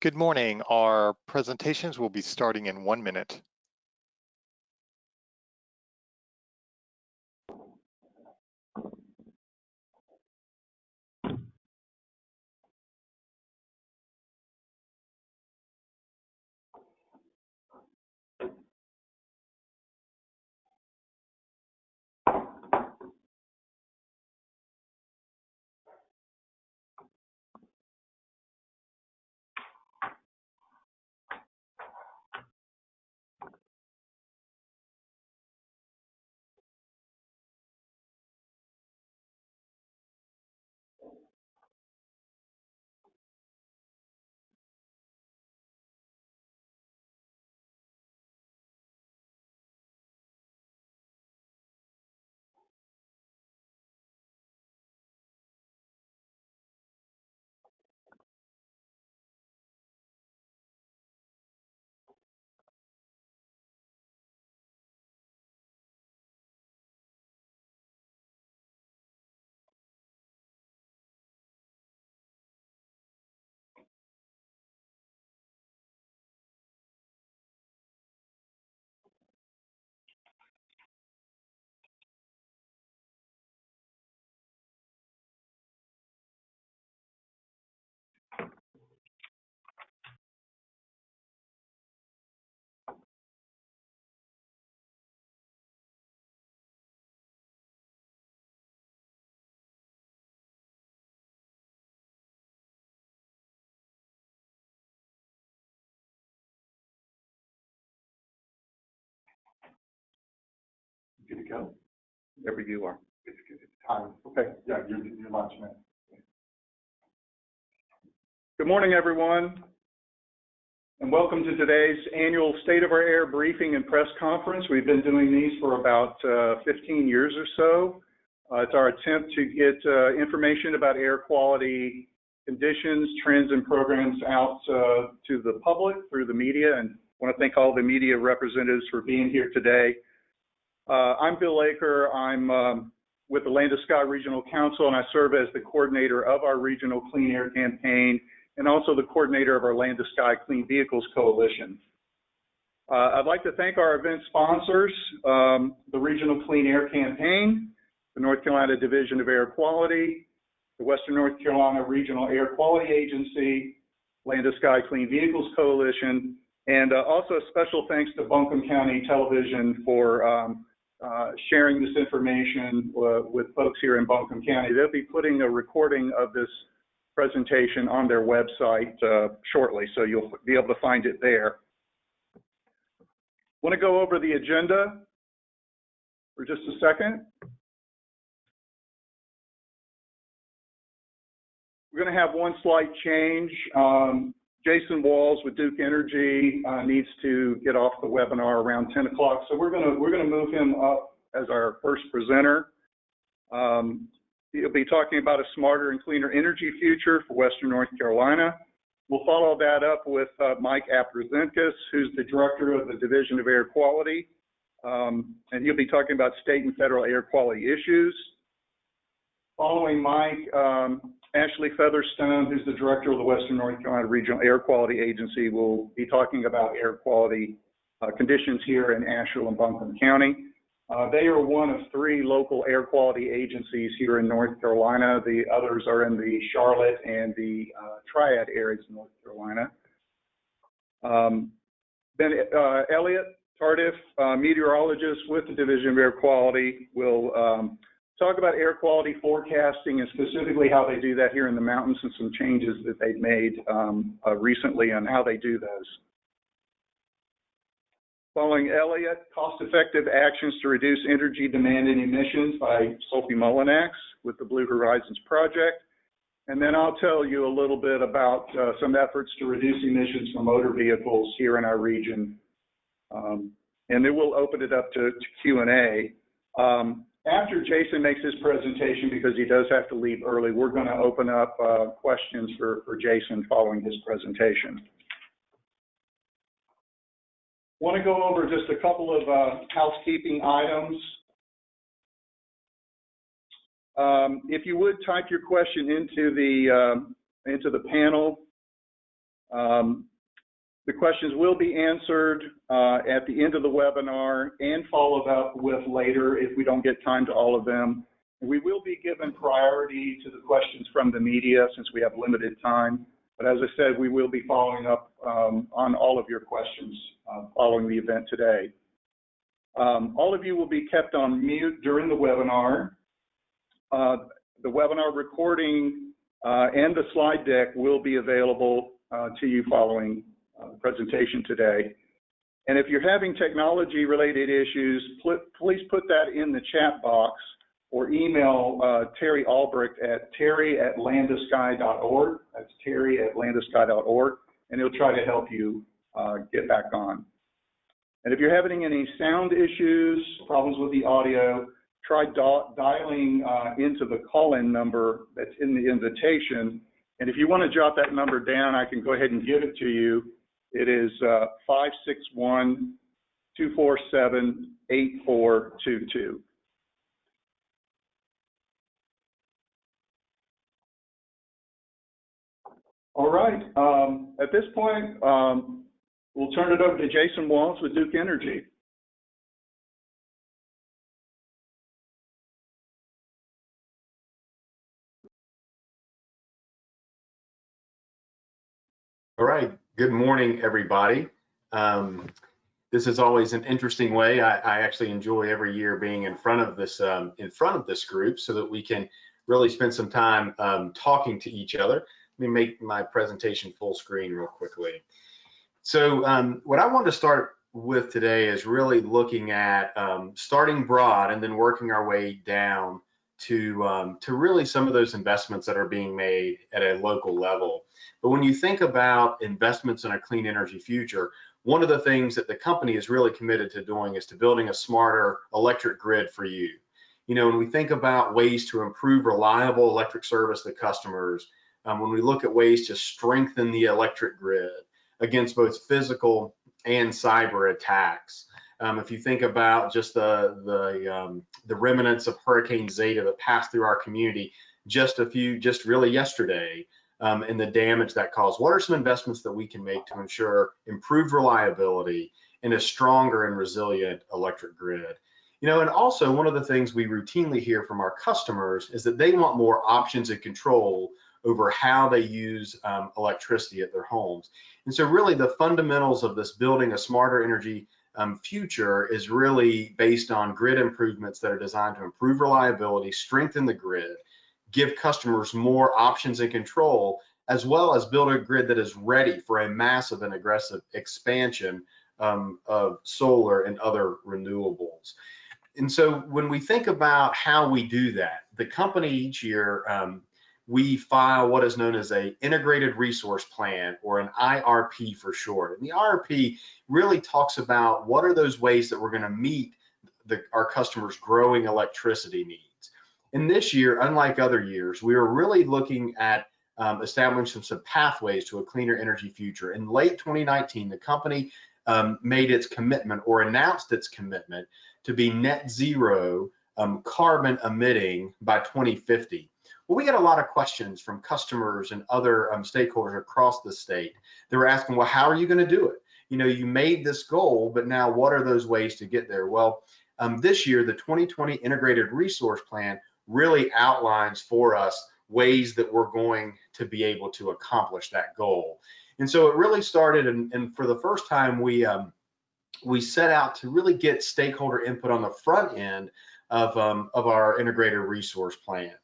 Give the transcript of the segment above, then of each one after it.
Good morning. Our presentations will be starting in 1 minute. Good to go? Wherever you are. It's time. Okay, yeah, you're launching it. Good morning, everyone, and welcome to today's annual State of Our Air briefing and press conference. We've been doing these for about 15 years or so. It's our attempt to get information about air quality conditions, trends, and programs out to the public through the media, and I want to thank all the media representatives for being here today. I'm Bill Aker. I'm with the Land to Sky Regional Council, and I serve as the coordinator of our regional clean air campaign and also the coordinator of our Land to Sky Clean Vehicles Coalition. I'd like to thank our event sponsors, the Regional Clean Air Campaign, the North Carolina Division of Air Quality, the Western North Carolina Regional Air Quality Agency, Land to Sky Clean Vehicles Coalition, and also a special thanks to Buncombe County Television for sharing this information with folks here in Buncombe County. They'll be putting a recording of this presentation on their website shortly, so you'll be able to find it there. I want to go over the agenda for just a second. We're going to have one slight change. Jason Walls with Duke Energy needs to get off the webinar around 10 o'clock, so we're going to move him up as our first presenter. He'll be talking about a smarter and cleaner energy future for Western North Carolina. We'll follow that up with Mike Aprazenkas, who's the director of the Division of Air Quality, and he'll be talking about state and federal air quality issues. Following Mike, Ashley Featherstone, who's the director of the Western North Carolina Regional Air Quality Agency, will be talking about air quality conditions here in Asheville and Buncombe County. They are one of 3 local air quality agencies here in North Carolina. The others are in the Charlotte and the Triad areas of North Carolina. Then Elliot Tardif, meteorologist with the Division of Air Quality, will talk about air quality forecasting and specifically how they do that here in the mountains and some changes that they've made recently on how they do those. Following Elliot, cost-effective actions to reduce energy demand and emissions by Sophie Mullinax with the Blue Horizons Project. And then I'll tell you a little bit about some efforts to reduce emissions from motor vehicles here in our region. And then we'll open it up to Q&A. After Jason makes his presentation, because he does have to leave early, we're going to open up questions for Jason following his presentation. I want to go over just a couple of housekeeping items. If you would type your question into the panel The questions will be answered at the end of the webinar and followed up with later if we don't get time to all of them. And we will be given priority to the questions from the media since we have limited time. But as I said, we will be following up on all of your questions following the event today. All of you will be kept on mute during the webinar. The webinar recording and the slide deck will be available to you following the presentation today. And if you're having technology related issues, please put that in the chat box or email Terry Albrecht at terry@landesky.org. That's terry@landesky.org, and he'll try to help you get back on. And if you're having any sound issues, problems with the audio, try dialing into the call-in number that's in the invitation. And if you want to jot that number down, I can go ahead and give it to you. It is 561-247-8422. All right. At this point, we'll turn it over to Jason Walls with Duke Energy. All right. Good morning, everybody. This is always an interesting way. I actually enjoy every year being in front of this group so that we can really spend some time talking to each other. Let me make my presentation full screen real quickly. So what I want to start with today is really looking at starting broad and then working our way down to really some of those investments that are being made at a local level. But when you think about investments in a clean energy future, one of the things that the company is really committed to doing is to building a smarter electric grid for you. You know, when we think about ways to improve reliable electric service to customers, when we look at ways to strengthen the electric grid against both physical and cyber attacks. If you think about just the remnants of Hurricane Zeta that passed through our community just really yesterday, and the damage that caused, what are some investments that we can make to ensure improved reliability and a stronger and resilient electric grid? You know, and also one of the things we routinely hear from our customers is that they want more options and control over how they use electricity at their homes. And so really the fundamentals of this building a smarter energy future is really based on grid improvements that are designed to improve reliability, strengthen the grid, give customers more options and control, as well as build a grid that is ready for a massive and aggressive expansion of solar and other renewables. And so when we think about how we do that, the company each year, we file what is known as a integrated resource plan, or an IRP for short. And the IRP really talks about what are those ways that we're going to meet our customers' growing electricity needs. And this year, unlike other years, we are really looking at establishing some pathways to a cleaner energy future. In late 2019, the company made its commitment, or announced its commitment, to be net zero carbon emitting by 2050. Well, we get a lot of questions from customers and other stakeholders across the state. They were asking, well, how are you going to do it? You know, you made this goal, but now what are those ways to get there? Well, this year, the 2020 Integrated Resource Plan really outlines for us ways that we're going to be able to accomplish that goal. And so it really started, and for the first time, we set out to really get stakeholder input on the front end of our Integrated Resource Plan.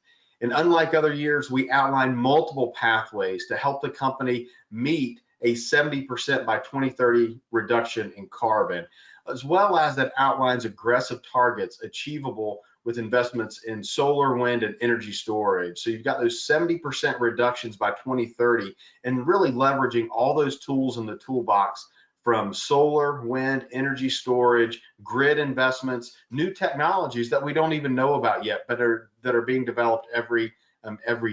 And unlike other years, we outlined multiple pathways to help the company meet a 70% by 2030 reduction in carbon, as well as that outlines aggressive targets achievable with investments in solar, wind, and energy storage. So you've got those 70% reductions by 2030, and really leveraging all those tools in the toolbox, from solar, wind, energy storage, grid investments, new technologies that we don't even know about yet, but that are being developed every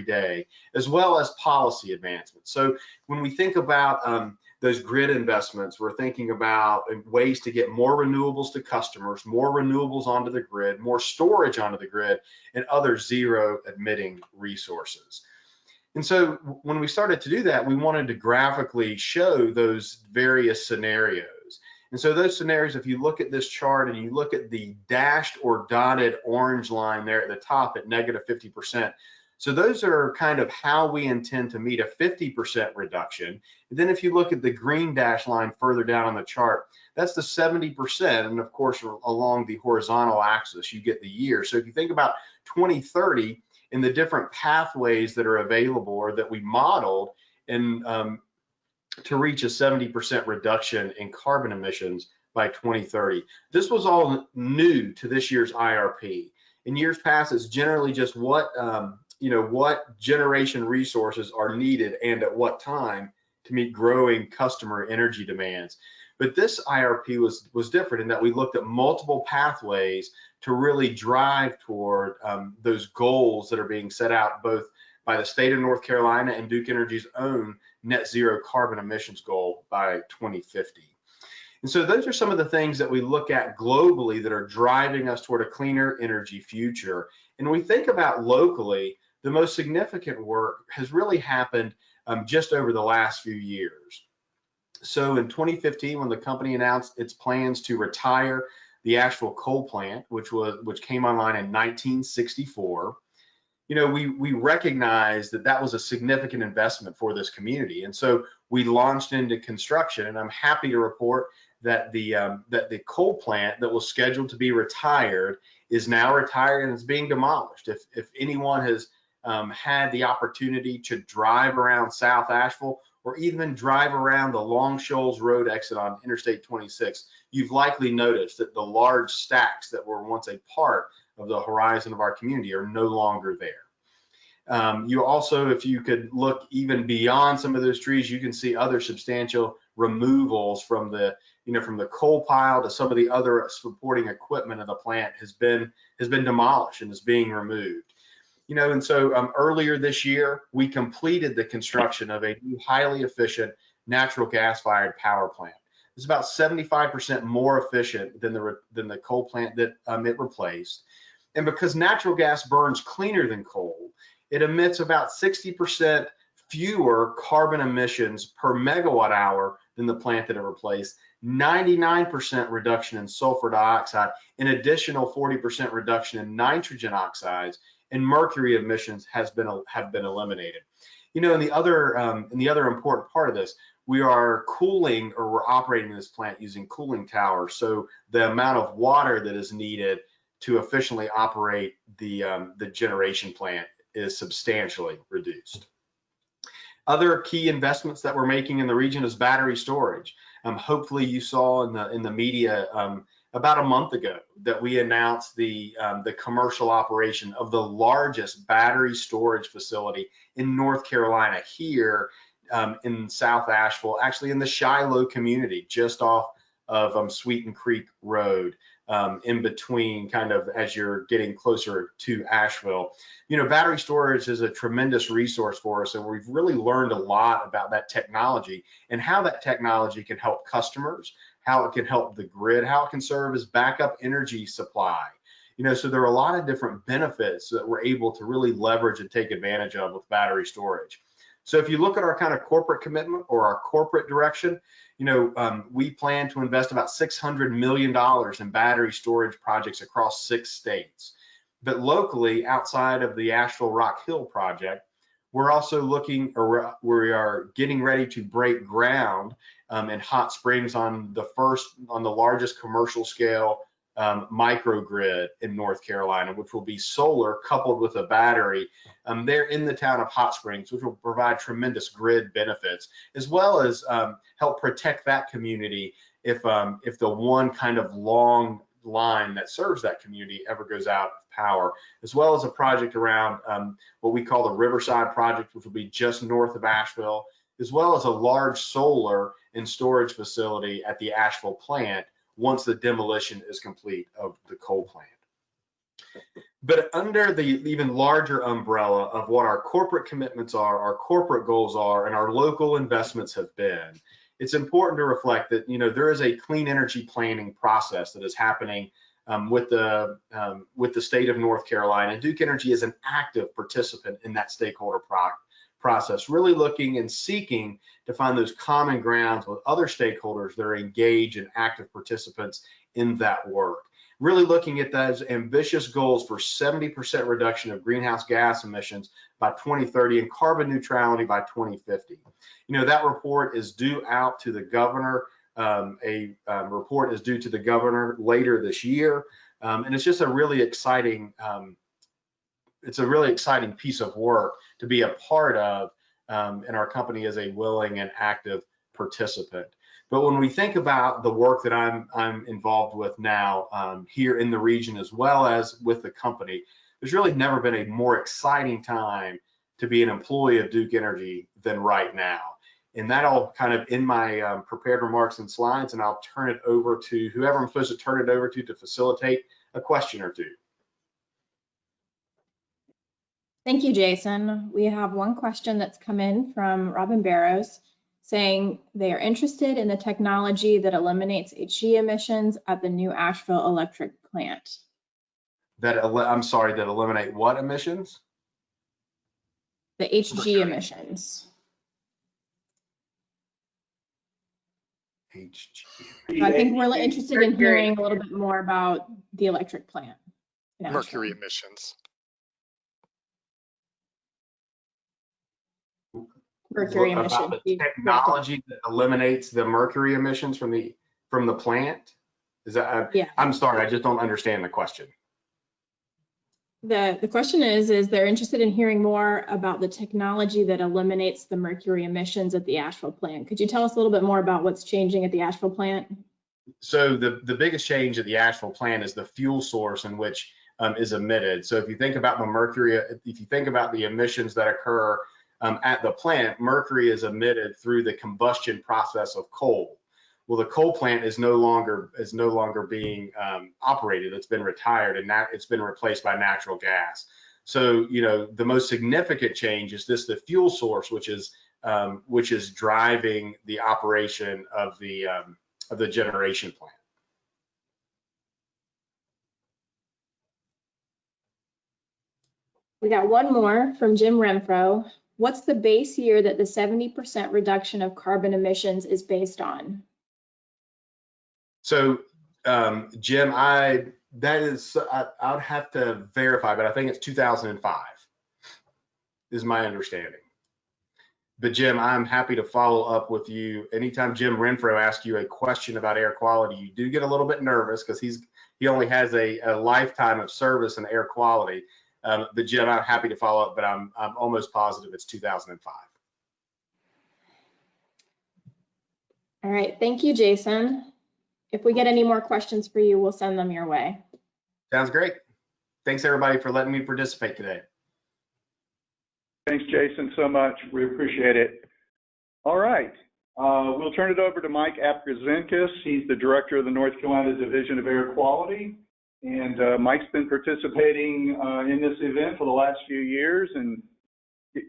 day, as well as policy advancements. So when we think about those grid investments, we're thinking about ways to get more renewables to customers, more renewables onto the grid, more storage onto the grid, and other zero emitting resources. And so when we started to do that, we wanted to graphically show those various scenarios. And so those scenarios, if you look at this chart and you look at the dashed or dotted orange line there at the top at negative 50%, so those are kind of how we intend to meet a 50% reduction. And then if you look at the green dashed line further down on the chart, that's the 70%. And of course, along the horizontal axis, you get the year. So if you think about 2030 and the different pathways that are available or that we modeled in, to reach a 70% reduction in carbon emissions by 2030. This was all new to this year's IRP. In years past, it's generally just what generation resources are needed and at what time to meet growing customer energy demands. But this IRP was different in that we looked at multiple pathways to really drive toward those goals that are being set out both by the state of North Carolina and Duke Energy's own net zero carbon emissions goal by 2050. And so those are some of the things that we look at globally that are driving us toward a cleaner energy future. And we think about locally, the most significant work has really happened just over the last few years. So in 2015, when the company announced its plans to retire the Asheville coal plant, which came online in 1964, we recognized that that was a significant investment for this community, and so we launched into construction. And I'm happy to report that the coal plant that was scheduled to be retired is now retired and it's being demolished. If anyone has had the opportunity to drive around South Asheville or even drive around the Long Shoals Road exit on Interstate 26, you've likely noticed that the large stacks that were once a part of the horizon of our community are no longer there. You also, if you could look even beyond some of those trees, you can see other substantial removals from the coal pile to some of the other supporting equipment of the plant has been demolished and is being removed. And so earlier this year, we completed the construction of a new highly efficient natural gas-fired power plant. It's about 75% more efficient than the coal plant that it replaced. And because natural gas burns cleaner than coal, it emits about 60% fewer carbon emissions per megawatt hour than the plant that it replaced, 99% reduction in sulfur dioxide, an additional 40% reduction in nitrogen oxides, and mercury emissions have been eliminated. And the other important part of this, we are cooling, or we're operating this plant using cooling towers, so the amount of water that is needed to efficiently operate the generation plant is substantially reduced. Other key investments that we're making in the region is battery storage. Hopefully you saw in the media about a month ago that we announced the commercial operation of the largest battery storage facility in North Carolina, here in South Asheville, actually in the Shiloh community, just off of Sweeten Creek Road, in between, kind of as you're getting closer to Asheville. Battery storage is a tremendous resource for us, and we've really learned a lot about that technology and how that technology can help customers, how it can help the grid, how it can serve as backup energy supply. So there are a lot of different benefits that we're able to really leverage and take advantage of with battery storage. So if you look at our kind of corporate commitment or our corporate direction, we plan to invest about $600 million in battery storage projects across 6 states. But locally, outside of the Asheville Rock Hill project, we're also looking, or we are getting ready to break ground in Hot Springs on the largest commercial scale microgrid in North Carolina, which will be solar coupled with a battery there in the town of Hot Springs, which will provide tremendous grid benefits, as well as help protect that community if the one kind of long line that serves that community ever goes out of power, as well as a project around what we call the Riverside project, which will be just north of Asheville, as well as a large solar and storage facility at the Asheville plant once the demolition is complete of the coal plant. But under the even larger umbrella of what our corporate commitments are, our corporate goals are, and our local investments have been, it's important to reflect that there is a clean energy planning process that is happening with the state of North Carolina. Duke Energy is an active participant in that stakeholder process, really looking and seeking to find those common grounds with other stakeholders that are engaged and active participants in that work. Really looking at those ambitious goals for 70% reduction of greenhouse gas emissions by 2030 and carbon neutrality by 2050. You know, that report is due out to the governor. A report is due to the governor later this year, and it's just a really exciting piece of work to be a part of, and our company is a willing and active participant. But when we think about the work that I'm involved with now here in the region as well as with the company, there's really never been a more exciting time to be an employee of Duke Energy than right now. And that'll kind of end my prepared remarks and slides, and I'll turn it over to whoever I'm supposed to turn it over to facilitate a question or two. Thank you, Jason. We have one question that's come in from Robin Barrows saying they are interested in the technology that eliminates HG emissions at the new Asheville electric plant. I'm sorry, that eliminate what emissions? The HG emissions. HG. So I think we're interested in hearing a little bit more about the electric plant. Mercury emissions. Mercury About emissions. the technology that eliminates the mercury emissions from the plant? Is that? Yeah. I'm sorry, I just don't understand the question. The question is they're interested in hearing more about the technology that eliminates the mercury emissions at the Asheville plant. Could you tell us a little bit more about what's changing at the Asheville plant? So the biggest change at the Asheville plant is the fuel source in which is emitted. So if you think about the mercury, if you think about the emissions that occur at the plant, mercury is emitted through the combustion process of coal. Well, the coal plant is no longer being operated. It's been retired, and it's been replaced by natural gas. So, you know, the most significant change is the fuel source, which is driving the operation of the generation plant. We got one more from Jim Renfro. What's the base year that the 70% reduction of carbon emissions is based on? So, Jim, I would have to verify, but I think it's 2005 is my understanding. But Jim, I'm happy to follow up with you. Anytime Jim Renfro asks you a question about air quality, you do get a little bit nervous because he only has a lifetime of service in air quality. But Jim, I'm happy to follow up, but I'm almost positive it's 2005. All right, thank you, Jason. If we get any more questions for you, we'll send them your way. Sounds great. Thanks everybody for letting me participate today. Thanks, Jason, so much. We appreciate it. All right. We'll turn it over to Mike Apkazinkis. He's the director of the North Carolina Division of Air Quality. And Mike's been participating in this event for the last few years and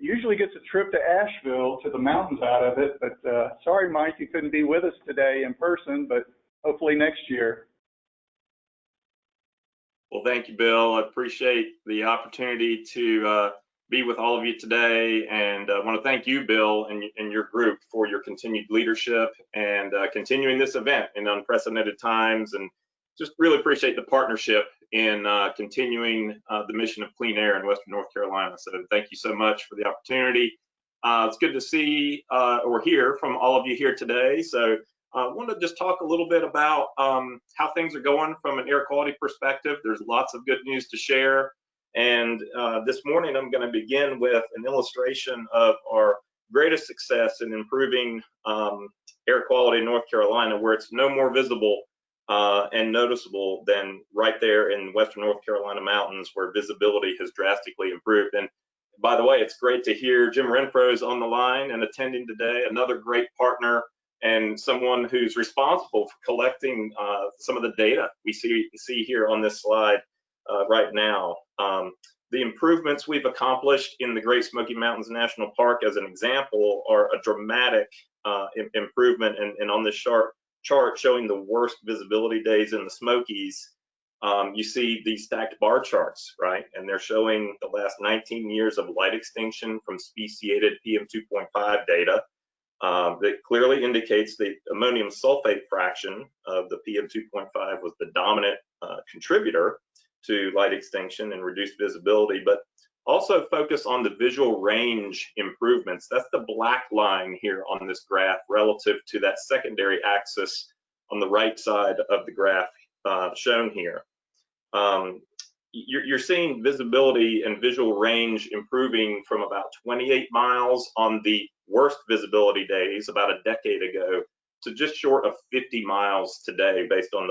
usually gets a trip to Asheville, to the mountains out of it. But sorry, Mike, you couldn't be with us today in person, but hopefully next year. Well, thank you, Bill. I appreciate the opportunity to be with all of you today, and I want to thank you, Bill, and your group for your continued leadership and continuing this event in unprecedented times, and just really appreciate the partnership in continuing the mission of clean air in Western North Carolina. So thank you so much for the opportunity. It's good to see or hear from all of you here today. So I want to just talk a little bit about how things are going from an air quality perspective. There's lots of good news to share. And this morning, I'm going to begin with an illustration of our greatest success in improving air quality in North Carolina, where it's no more visible and noticeable than right there in Western North Carolina mountains, where visibility has drastically improved. And by the way, it's great to hear Jim Renfro is on the line and attending today, another great partner and someone who's responsible for collecting some of the data we see here on this slide right now. The improvements we've accomplished in the Great Smoky Mountains National Park, as an example, are a dramatic improvement. And on this chart showing the worst visibility days in the Smokies, you see these stacked bar charts, right? And they're showing the last 19 years of light extinction from speciated PM2.5 data. That clearly indicates the ammonium sulfate fraction of the PM2.5 was the dominant contributor to light extinction and reduced visibility, but also focus on the visual range improvements. That's the black line here on this graph relative to that secondary axis on the right side of the graph shown here. You're seeing visibility and visual range improving from about 28 miles on the worst visibility days about a decade ago to just short of 50 miles today based on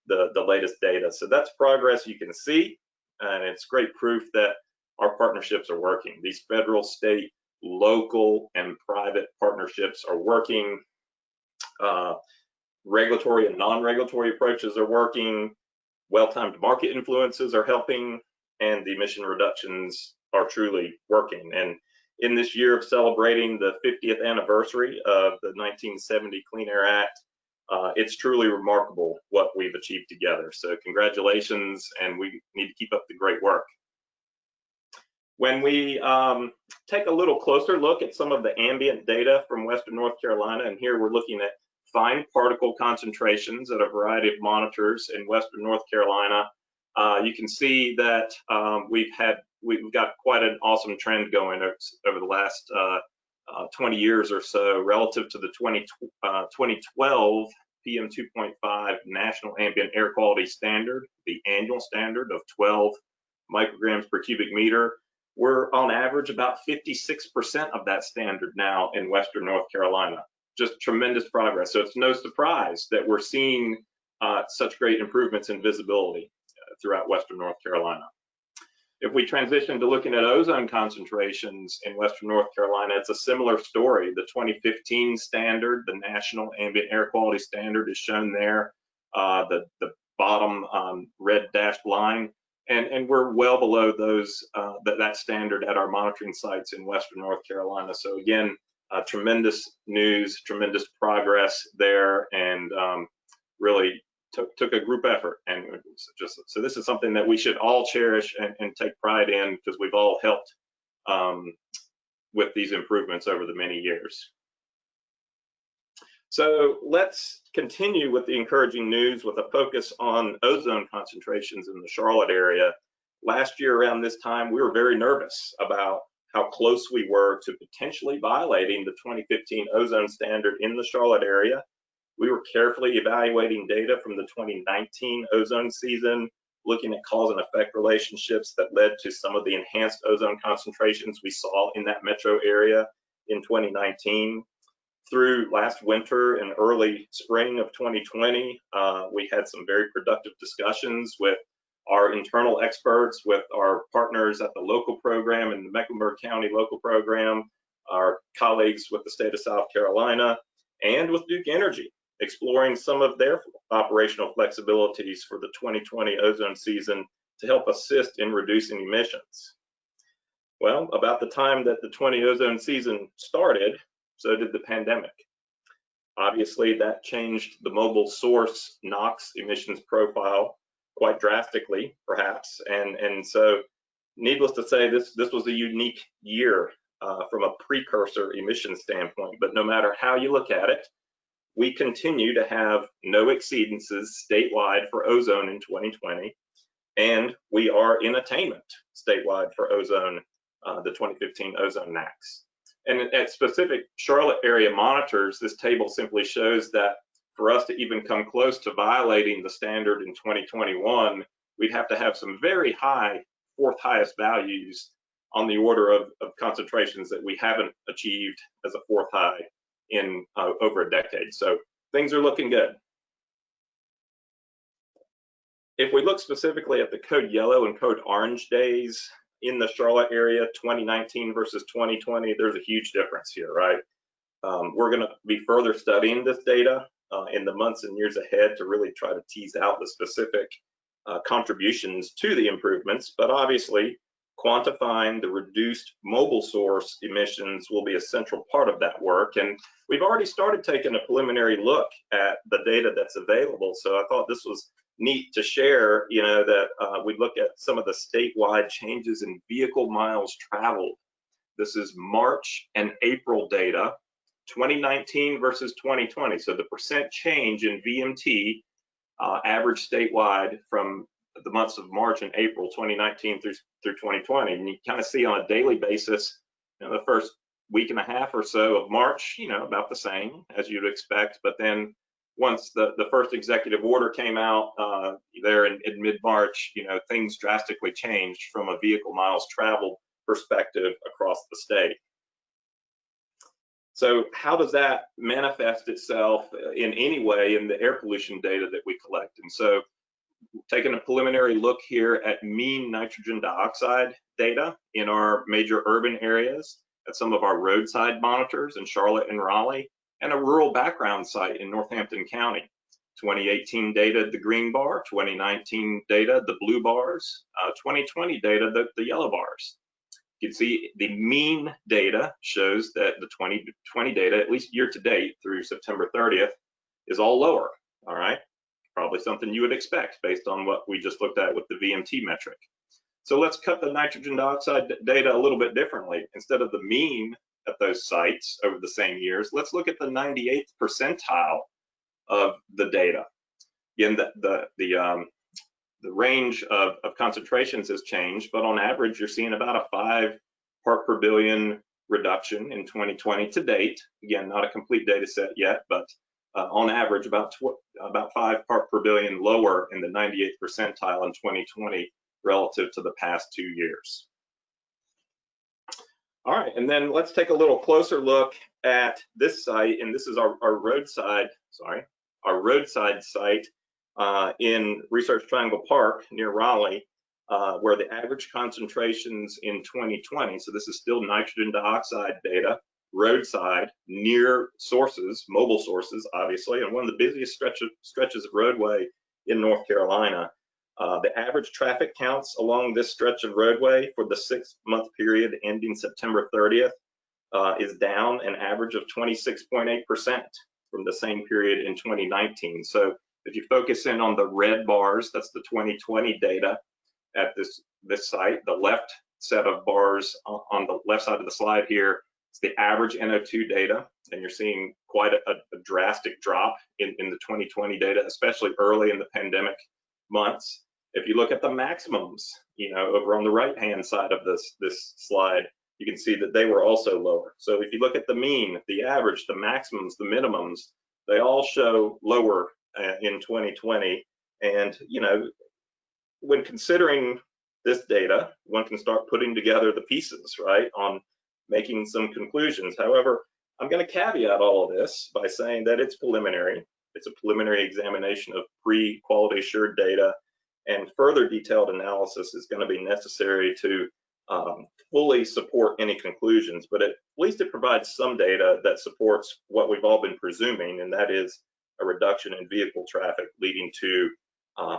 the latest data. So that's progress you can see, and it's great proof that our partnerships are working. These federal, state, local, and private partnerships are working. Regulatory and non-regulatory approaches are working. Well-timed market influences are helping, and the emission reductions are truly working. And in this year of celebrating the 50th anniversary of the 1970 Clean Air Act, it's truly remarkable what we've achieved together. So congratulations, and we need to keep up the great work. When we take a little closer look at some of the ambient data from Western North Carolina, and here we're looking at fine particle concentrations at a variety of monitors in Western North Carolina, you can see that we've got quite an awesome trend going over the last 20 years or so relative to the 2012 PM2.5 National Ambient Air Quality Standard, the annual standard of 12 micrograms per cubic meter. We're on average about 56% of that standard now in Western North Carolina. Just tremendous progress. So it's no surprise that we're seeing such great improvements in visibility throughout Western North Carolina. If we transition to looking at ozone concentrations in Western North Carolina, it's a similar story. The 2015 standard, the National Ambient Air Quality Standard, is shown there, the bottom red dashed line. And we're well below that standard at our monitoring sites in Western North Carolina. So again, tremendous news, tremendous progress there, and really took a group effort. And so this is something that we should all cherish and take pride in, because we've all helped with these improvements over the many years. So let's continue with the encouraging news with a focus on ozone concentrations in the Charlotte area. Last year around this time, we were very nervous about how close we were to potentially violating the 2015 ozone standard in the Charlotte area. We were carefully evaluating data from the 2019 ozone season, looking at cause and effect relationships that led to some of the enhanced ozone concentrations we saw in that metro area in 2019. Through last winter and early spring of 2020, we had some very productive discussions with our internal experts, with our partners at the local program and the Mecklenburg County local program, our colleagues with the state of South Carolina, and with Duke Energy, exploring some of their operational flexibilities for the 2020 ozone season to help assist in reducing emissions. Well, about the time that the 20 ozone season started, so did the pandemic. Obviously, that changed the mobile source NOx emissions profile quite drastically, perhaps. And so, needless to say, this was a unique year from a precursor emission standpoint. But no matter how you look at it, we continue to have no exceedances statewide for ozone in 2020, and we are in attainment statewide for ozone, the 2015 ozone NAQs. And at specific Charlotte area monitors, this table simply shows that for us to even come close to violating the standard in 2021, we'd have to have some very high, fourth highest values on the order of concentrations that we haven't achieved as a fourth high in over a decade. So things are looking good. If we look specifically at the code yellow and code orange days in the Charlotte area, 2019 versus 2020, there's a huge difference here, right? We're going to be further studying this data in the months and years ahead to really try to tease out the specific contributions to the improvements, but obviously quantifying the reduced mobile source emissions will be a central part of that work. And we've already started taking a preliminary look at the data that's available. So I thought this was neat to share, that we look at some of the statewide changes in vehicle miles traveled. This is March and April data, 2019 versus 2020. So the percent change in VMT average statewide from the months of March and April 2019 through 2020. And you kind of see on a daily basis, the first week and a half or so of March, about the same as you'd expect. But then once the first executive order came out there in mid-March, things drastically changed from a vehicle miles traveled perspective across the state. So how does that manifest itself in any way in the air pollution data that we collect? And so taking a preliminary look here at mean nitrogen dioxide data in our major urban areas, at some of our roadside monitors in Charlotte and Raleigh, and a rural background site in Northampton County. 2018 data, the green bar, 2019 data, the blue bars, 2020 data, the yellow bars. You can see the mean data shows that the 2020 data, at least year to date through September 30th, is all lower, all right? Probably something you would expect based on what we just looked at with the VMT metric. So let's cut the nitrogen dioxide data a little bit differently. Instead of the mean at those sites over the same years, let's look at the 98th percentile of the data. Again, the range of concentrations has changed, but on average, you're seeing about a 5 part per billion reduction in 2020 to date. Again, not a complete data set yet, but on average, about 5 part per billion lower in the 98th percentile in 2020 relative to the past 2 years. All right, and then let's take a little closer look at this site, and this is our roadside site in Research Triangle Park near Raleigh, where the average concentrations in 2020, so this is still nitrogen dioxide data, roadside, near sources, mobile sources, obviously, and one of the busiest stretches of roadway in North Carolina. The average traffic counts along this stretch of roadway for the 6-month period ending September 30th is down an average of 26.8% from the same period in 2019. So if you focus in on the red bars, that's the 2020 data at this site. The left set of bars on the left side of the slide here, it's the average NO2 data, and you're seeing quite a drastic drop in the 2020 data, especially early in the pandemic months. If you look at the maximums, over on the right-hand side of this slide, you can see that they were also lower. So if you look at the mean, the average, the maximums, the minimums, they all show lower in 2020. And, when considering this data, one can start putting together the pieces, right, on making some conclusions. However, I'm going to caveat all of this by saying that it's preliminary. It's a preliminary examination of pre-quality assured data, and further detailed analysis is going to be necessary to fully support any conclusions, but at least it provides some data that supports what we've all been presuming, and that is a reduction in vehicle traffic leading to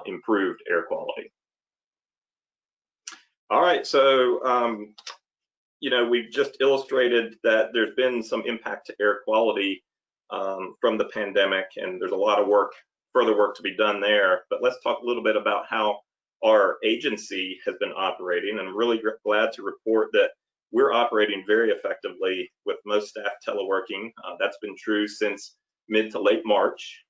improved air quality. All right, so we've just illustrated that there's been some impact to air quality from the pandemic, and there's a lot of further work to be done there. But let's talk a little bit about how our agency has been operating. And I'm really glad to report that we're operating very effectively with most staff teleworking. That's been true since mid to late March.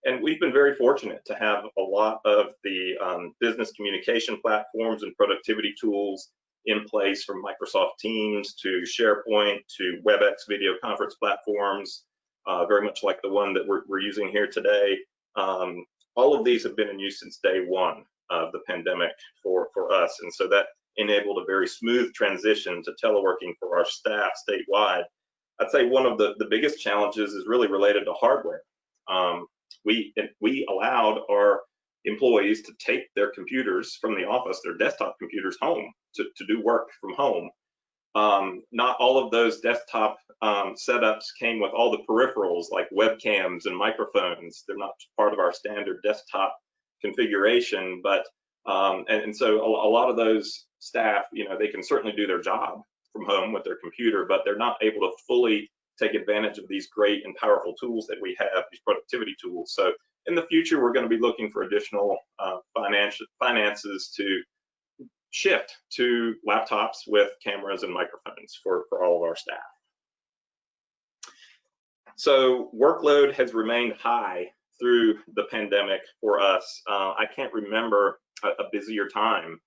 And we've been very fortunate to have a lot of the business communication platforms and productivity tools in place, from Microsoft Teams to SharePoint to WebEx video conference platforms, very much like the one that we're using here today. All of these have been in use since day one of the pandemic for us. And so that enabled a very smooth transition to teleworking for our staff statewide. I'd say one of the biggest challenges is really related to hardware. We allowed our employees to take their computers from the office, their desktop computers, home to do work from home. Not all of those desktop setups came with all the peripherals like webcams and microphones. They're not part of our standard desktop configuration, but and so a lot of those staff, they can certainly do their job from home with their computer, but they're not able to fully take advantage of these great and powerful tools that we have, these productivity tools. So in the future, we're going to be looking for additional finances to shift to laptops with cameras and microphones for all of our staff. So workload has remained high through the pandemic for us. I can't remember a busier time,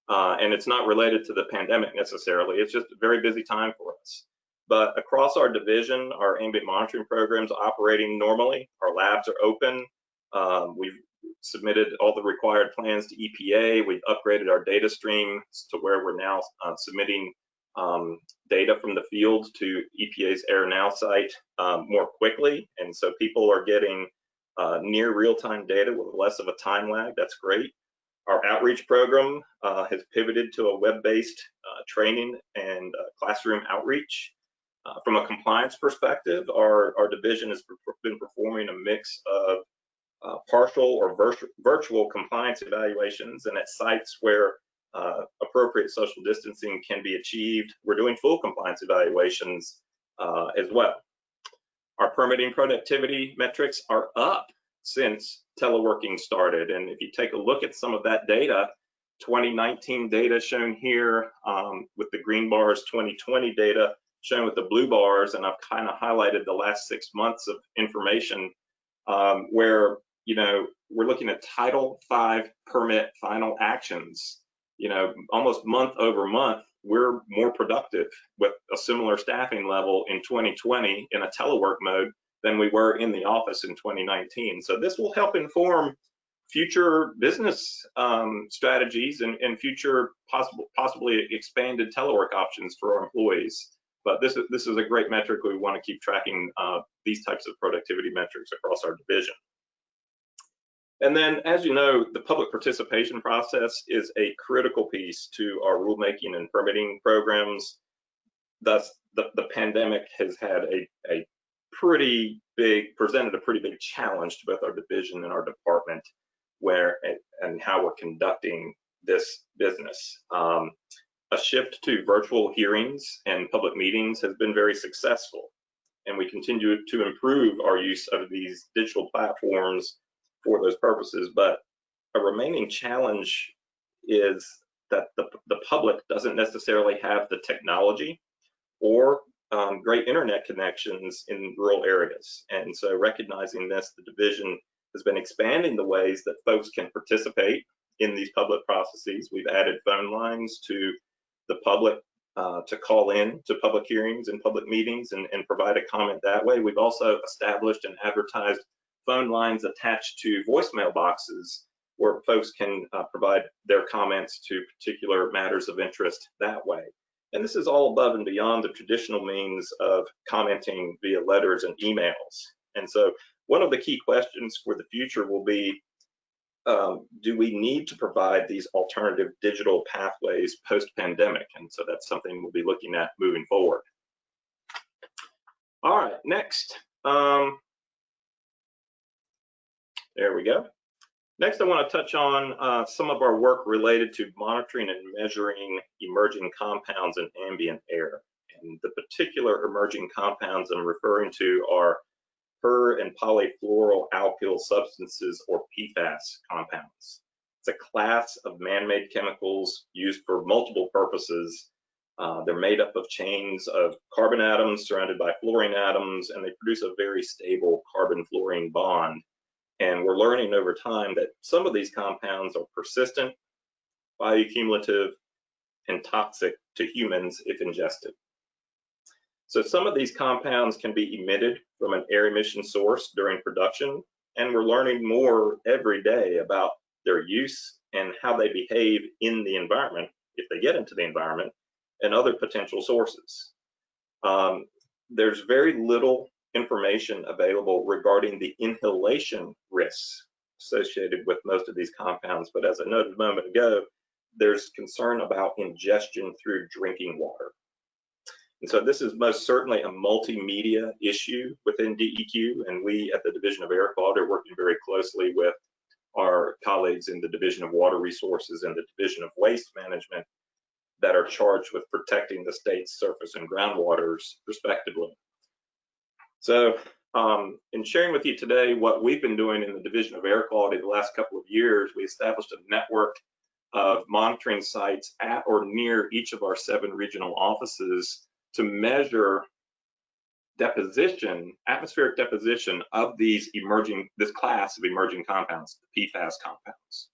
and it's not related to the pandemic necessarily. It's just a very busy time for us. But across our division, our ambient monitoring programs operating normally. Our labs are open. We've submitted all the required plans to EPA. We've upgraded our data stream to where we're now submitting data from the field to EPA's AirNow site more quickly. And so people are getting near real-time data with less of a time lag. That's great. Our outreach program has pivoted to a web-based training and classroom outreach. From a compliance perspective, our division has been performing a mix of partial or virtual compliance evaluations, and at sites where appropriate social distancing can be achieved, we're doing full compliance evaluations as well. Our permitting productivity metrics are up since teleworking started, and if you take a look at some of that data, 2019 data shown here with the green bars, 2020 data shown with the blue bars, and I've kind of highlighted the last 6 months of information where, you know, we're looking at Title V permit final actions. You know, almost month over month, we're more productive with a similar staffing level in 2020 in a telework mode than we were in the office in 2019. So this will help inform future business strategies and future possibly expanded telework options for our employees. But this is a great metric. We want to keep tracking these types of productivity metrics across our division. And then, as you know, the public participation process is a critical piece to our rulemaking and permitting programs. Thus, the pandemic has had presented a pretty big challenge to both our division and our department and how we're conducting this business. A shift to virtual hearings and public meetings has been very successful, and we continue to improve our use of these digital platforms for those purposes. But a remaining challenge is that the public doesn't necessarily have the technology or great internet connections in rural areas. And so recognizing this, the division has been expanding the ways that folks can participate in these public processes. We've added phone lines to the public to call in to public hearings and public meetings and provide a comment that way. We've also established and advertised phone lines attached to voicemail boxes where folks can provide their comments to particular matters of interest that way. And this is all above and beyond the traditional means of commenting via letters and emails. And so one of the key questions for the future will be, do we need to provide these alternative digital pathways post-pandemic? And so that's something we'll be looking at moving forward. All right, next. There we go. Next, I want to touch on some of our work related to monitoring and measuring emerging compounds in ambient air. And the particular emerging compounds I'm referring to are per and polyfluoroalkyl substances, or PFAS compounds. It's a class of man-made chemicals used for multiple purposes. They're made up of chains of carbon atoms surrounded by fluorine atoms, and they produce a very stable carbon-fluorine bond. And we're learning over time that some of these compounds are persistent, bioaccumulative, and toxic to humans if ingested. So some of these compounds can be emitted from an air emission source during production, and we're learning more every day about their use and how they behave in the environment, if they get into the environment, and other potential sources. There's very little information available regarding the inhalation risks associated with most of these compounds, but as I noted a moment ago, there's concern about ingestion through drinking water. And so this is most certainly a multimedia issue within DEQ, and we at the Division of Air Quality are working very closely with our colleagues in the Division of Water Resources and the Division of Waste Management that are charged with protecting the state's surface and groundwaters, respectively. So In sharing with you today what we've been doing in the Division of Air Quality the last couple of years, we established a network of monitoring sites at or near each of our 7 regional offices to measure deposition, atmospheric deposition of this class of emerging compounds, the PFAS compounds.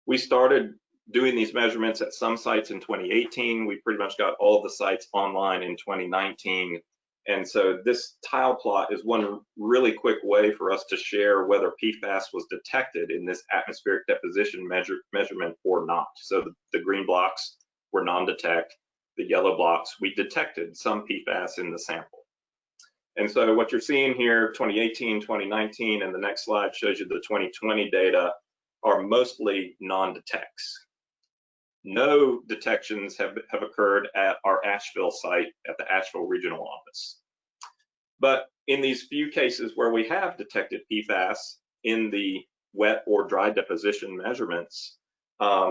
We started doing these measurements at some sites in 2018. We pretty much got all of the sites online in 2019. And so this tile plot is one really quick way for us to share whether PFAS was detected in this atmospheric deposition measurement or not. So the green blocks were non-detect. The yellow blocks, we detected some PFAS in the sample. And so what you're seeing here, 2018, 2019, and the next slide shows you the 2020 data are mostly non-detects. No detections have occurred at our Asheville site, at the Asheville Regional Office. But in these few cases where we have detected PFAS in the wet or dry deposition measurements,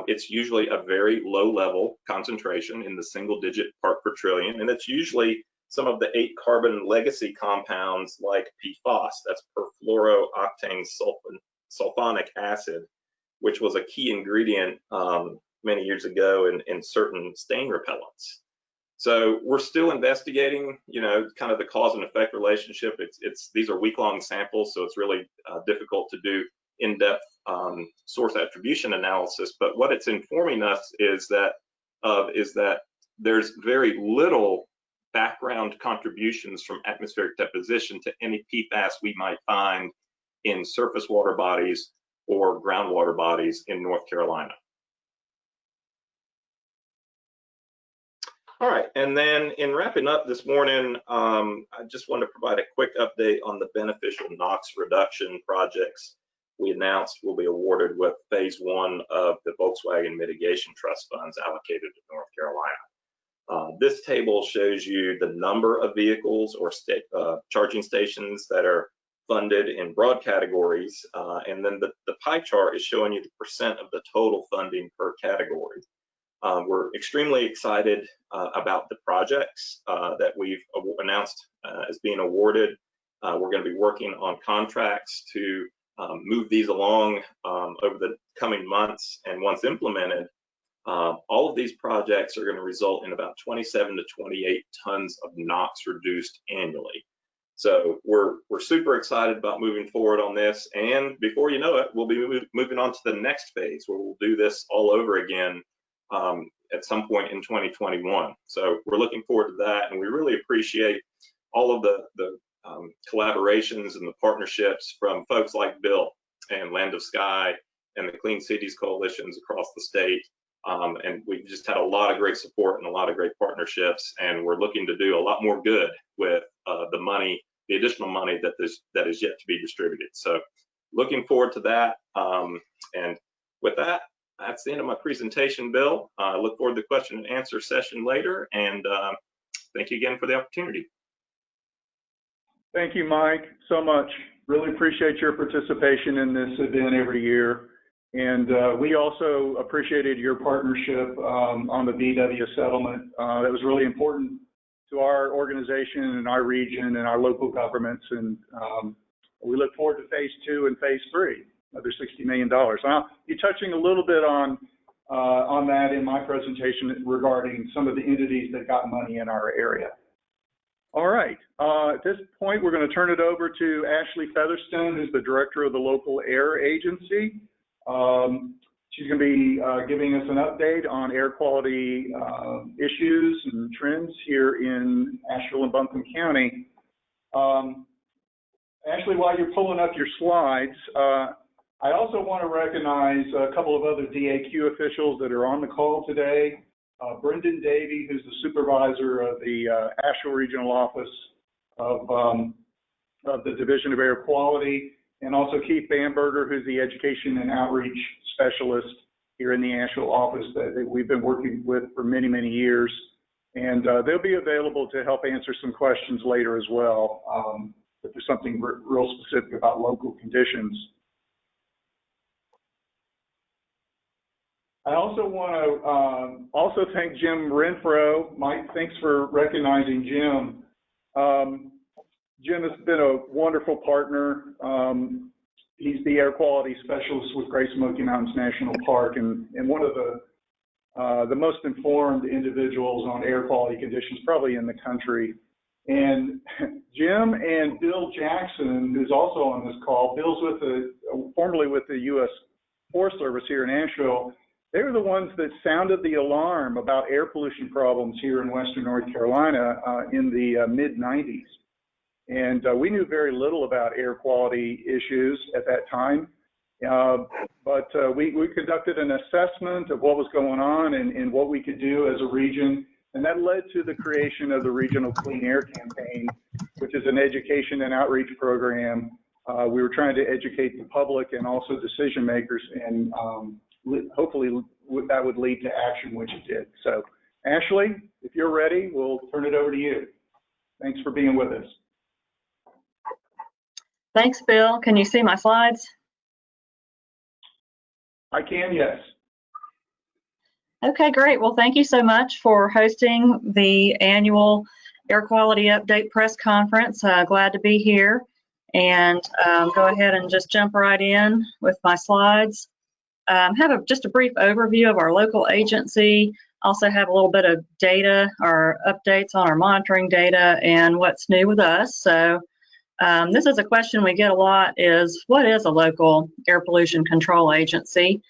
it's usually a very low level concentration in the single-digit part per trillion, and it's usually some of the 8 carbon legacy compounds like PFOS, that's perfluorooctane sulfonic acid, which was a key ingredient many years ago in certain stain repellents. So we're still investigating, kind of the cause and effect relationship. These are week-long samples, so it's really difficult to do in-depth source attribution analysis. But what it's informing us is that there's very little background contributions from atmospheric deposition to any PFAS we might find in surface water bodies or groundwater bodies in North Carolina. All right, and then in wrapping up this morning, I just want to provide a quick update on the beneficial NOx reduction projects we announced will be awarded with phase 1 of the Volkswagen Mitigation Trust funds allocated to North Carolina. This table shows you the number of vehicles or charging stations that are funded in broad categories, and then the pie chart is showing you the percent of the total funding per category. We're extremely excited about the projects that we've announced as being awarded. We're going to be working on contracts to move these along over the coming months, and once implemented, all of these projects are going to result in about 27 to 28 tons of NOx reduced annually. So we're super excited about moving forward on this, and before you know it, we'll be moving on to the next phase where we'll do this all over again at some point in 2021. So we're looking forward to that, and we really appreciate all of the collaborations and the partnerships from folks like Bill and Land of Sky and the Clean Cities coalitions across the state. And we've just had a lot of great support and a lot of great partnerships, and we're looking to do a lot more good with the money, the additional money that is yet to be distributed. So looking forward to that. And with that, that's the end of my presentation, Bill. I look forward to the question and answer session later, and thank you again for the opportunity. Thank you, Mike, so much. Really appreciate your participation in this event every year. And we also appreciated your partnership on the VW settlement. That was really important to our organization and our region and our local governments. And we look forward to phase 2 and phase 3, another $60 million. I'll be touching a little bit on that in my presentation regarding some of the entities that got money in our area. All right, at this point, we're going to turn it over to Ashley Featherstone, who's the director of the local air agency. She's going to be giving us an update on air quality issues and trends here in Asheville and Buncombe County. Ashley, while you're pulling up your slides, I also want to recognize a couple of other DAQ officials that are on the call today. Brendan Davey, who's the supervisor of the Asheville Regional Office of the Division of Air Quality, and also Keith Bamberger, who's the Education and Outreach Specialist here in the Asheville office that we've been working with for many, many years. And they'll be available to help answer some questions later as well, if there's something real specific about local conditions. I also want to thank Jim Renfro. Mike, thanks for recognizing Jim. Jim has been a wonderful partner. He's the air quality specialist with Great Smoky Mountains National Park, and one of the most informed individuals on air quality conditions probably in the country. And Jim and Bill Jackson, who's also on this call, Bill's formerly with the U.S. Forest Service here in Asheville. They were the ones that sounded the alarm about air pollution problems here in Western North Carolina in the mid-90s. And we knew very little about air quality issues at that time. But we conducted an assessment of what was going on and what we could do as a region. And that led to the creation of the Regional Clean Air Campaign, which is an education and outreach program. We were trying to educate the public and also decision makers, and hopefully that would lead to action, which it did. So, Ashley, if you're ready, we'll turn it over to you. Thanks for being with us. Thanks, Bill. Can you see my slides? I can, yes. Okay, great. Well, thank you so much for hosting the annual Air Quality Update press conference. Glad to be here, and go ahead and just jump right in with my slides. Have just a brief overview of our local agency. Also have a little bit of data or updates on our monitoring data and what's new with us. So this is a question we get a lot, is what is a local air pollution control agency?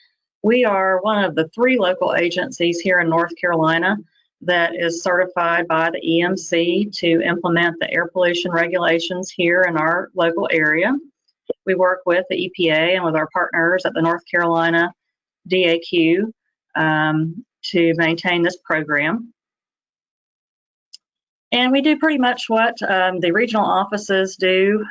We are one of the 3 local agencies here in North Carolina that is certified by the EMC to implement the air pollution regulations here in our local area. We work with the EPA and with our partners at the North Carolina DAQ to maintain this program. And we do pretty much what the regional offices do.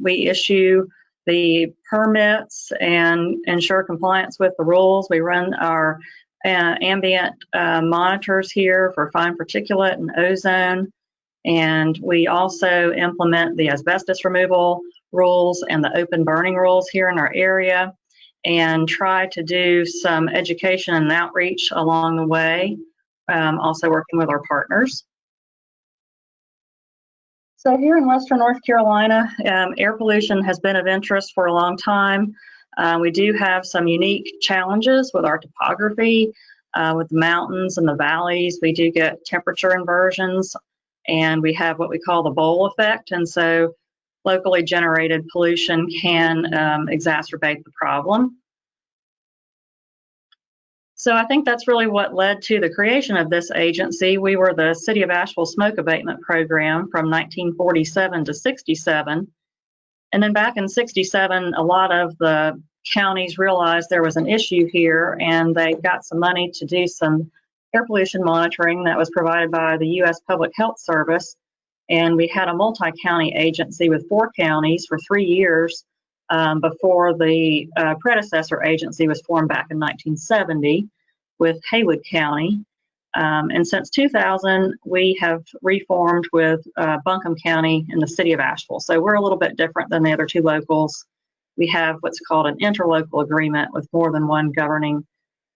We issue the permits and ensure compliance with the rules. We run our ambient monitors here for fine particulate and ozone. And we also implement the asbestos removal rules and the open burning rules here in our area, and try to do some education and outreach along the way, also working with our partners. So here in Western North Carolina, air pollution has been of interest for a long time. We do have some unique challenges with our topography, with the mountains and the valleys. We do get temperature inversions, and we have what we call the bowl effect. And so locally generated pollution can exacerbate the problem. So I think that's really what led to the creation of this agency. We were the City of Asheville Smoke Abatement Program from 1947 to 67. And then back in 67, a lot of the counties realized there was an issue here, and they got some money to do some air pollution monitoring that was provided by the U.S. Public Health Service. And we had a multi-county agency with 4 counties for 3 years before the predecessor agency was formed back in 1970 with Haywood County. And since 2000, we have reformed with Buncombe County in the City of Asheville. So we're a little bit different than the other 2 locals. We have what's called an interlocal agreement with more than one governing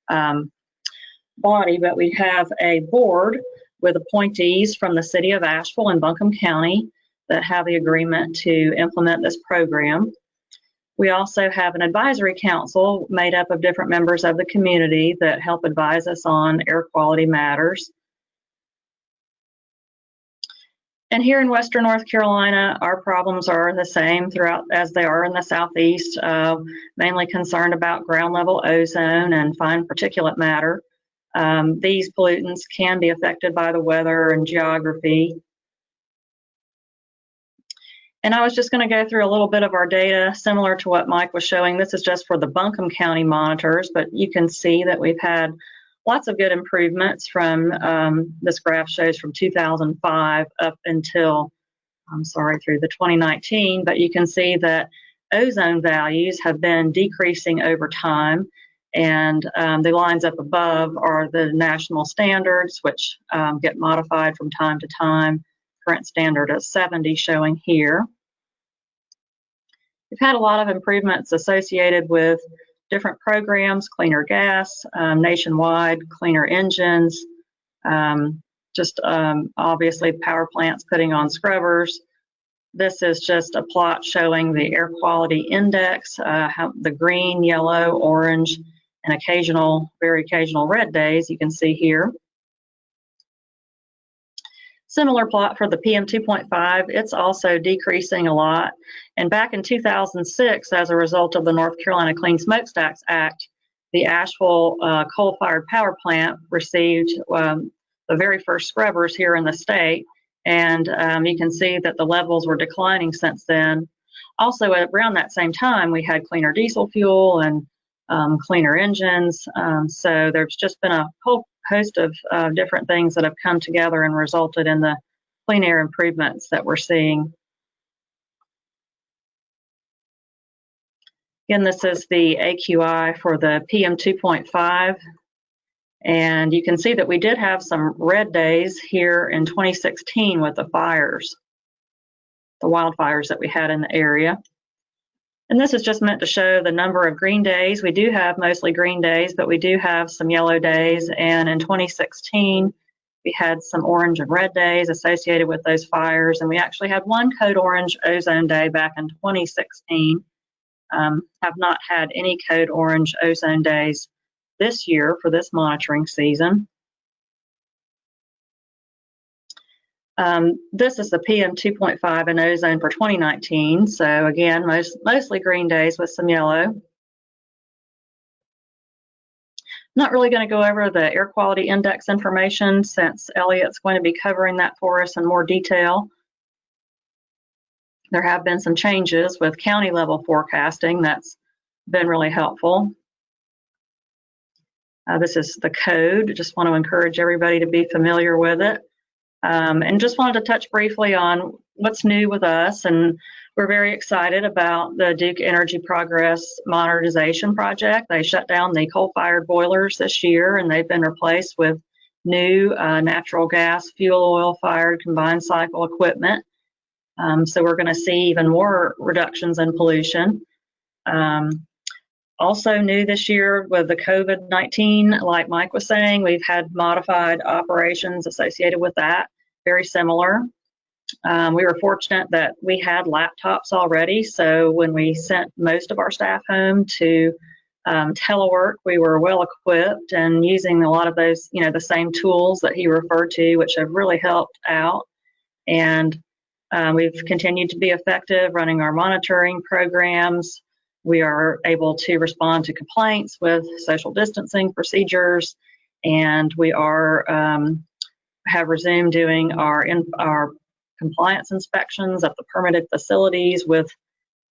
body, but we have a board with appointees from the City of Asheville and Buncombe County that have the agreement to implement this program. We also have an advisory council made up of different members of the community that help advise us on air quality matters. And here in Western North Carolina, our problems are the same throughout as they are in the Southeast, mainly concerned about ground level ozone and fine particulate matter. These pollutants can be affected by the weather and geography. And I was just going to go through a little bit of our data similar to what Mike was showing. This is just for the Buncombe County monitors, but you can see that we've had lots of good improvements from, this graph shows from 2005 up until, through the 2019, but you can see that ozone values have been decreasing over time. And the lines up above are the national standards, which get modified from time to time. Current standard is 70 showing here. We've had a lot of improvements associated with different programs, cleaner gas, nationwide, cleaner engines, obviously power plants putting on scrubbers, This is just a plot showing the air quality index, how the green, yellow, orange, and occasional, very occasional red days you can see here. Similar plot for the PM 2.5. It's also decreasing a lot. And back in 2006, as a result of the North Carolina Clean Smokestacks Act, the Asheville coal-fired power plant received the very first scrubbers here in the state. And you can see that the levels were declining since then. Also, around that same time, we had cleaner diesel fuel and cleaner engines. So there's just been a whole host of different things that have come together and resulted in the clean air improvements that we're seeing. Again, this is the AQI for the PM 2.5. And you can see that we did have some red days here in 2016 with the fires, the wildfires that we had in the area. And this is just meant to show the number of green days. We do have mostly green days, but we do have some yellow days. And in 2016, we had some orange and red days associated with those fires. And we actually had one code orange ozone day back in 2016. Have not had any code orange ozone days this year for this monitoring season. This is the PM 2.5 in ozone for 2019. So again, mostly green days with some yellow. Not really going to go over the air quality index information since Elliot's going to be covering that for us in more detail. There have been some changes with county level forecasting that's been really helpful. This is the code. Just want to encourage everybody to be familiar with it. And just wanted to touch briefly on what's new with us. And we're very excited about the Duke Energy Progress Modernization Project. They shut down the coal-fired boilers this year, and they've been replaced with new natural gas, fuel oil-fired combined cycle equipment. So we're going to see even more reductions in pollution. Also new this year with the COVID-19, like Mike was saying, we've had modified operations associated with that, very similar. We were fortunate that we had laptops already, so when we sent most of our staff home to telework, we were well equipped and using a lot of those, the same tools that he referred to, which have really helped out. And we've continued to be effective running our monitoring programs. We are able to respond to complaints with social distancing procedures, and we are have resumed doing our compliance inspections at the permitted facilities with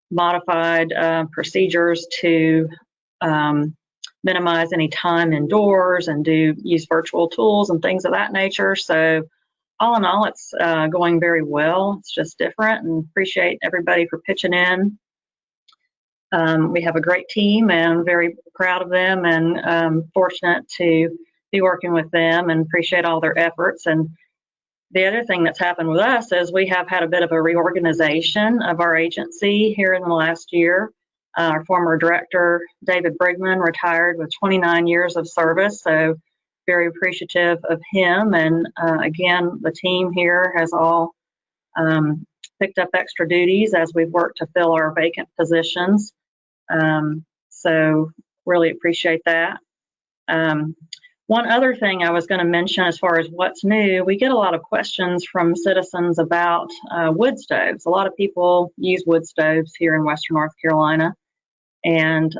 modified procedures to minimize any time indoors and use virtual tools and things of that nature. So all in all, it's going very well. It's just different, and appreciate everybody for pitching in. We have a great team and very proud of them, and fortunate to be working with them and appreciate all their efforts. And the other thing that's happened with us is we have had a bit of a reorganization of our agency here in the last year. Our former director, David Brigman, retired with 29 years of service, so very appreciative of him. And again, the team here has all picked up extra duties as we've worked to fill our vacant positions. So really appreciate that. One other thing I was going to mention as far as what's new, we get a lot of questions from citizens about wood stoves. A lot of people use wood stoves here in Western North Carolina, and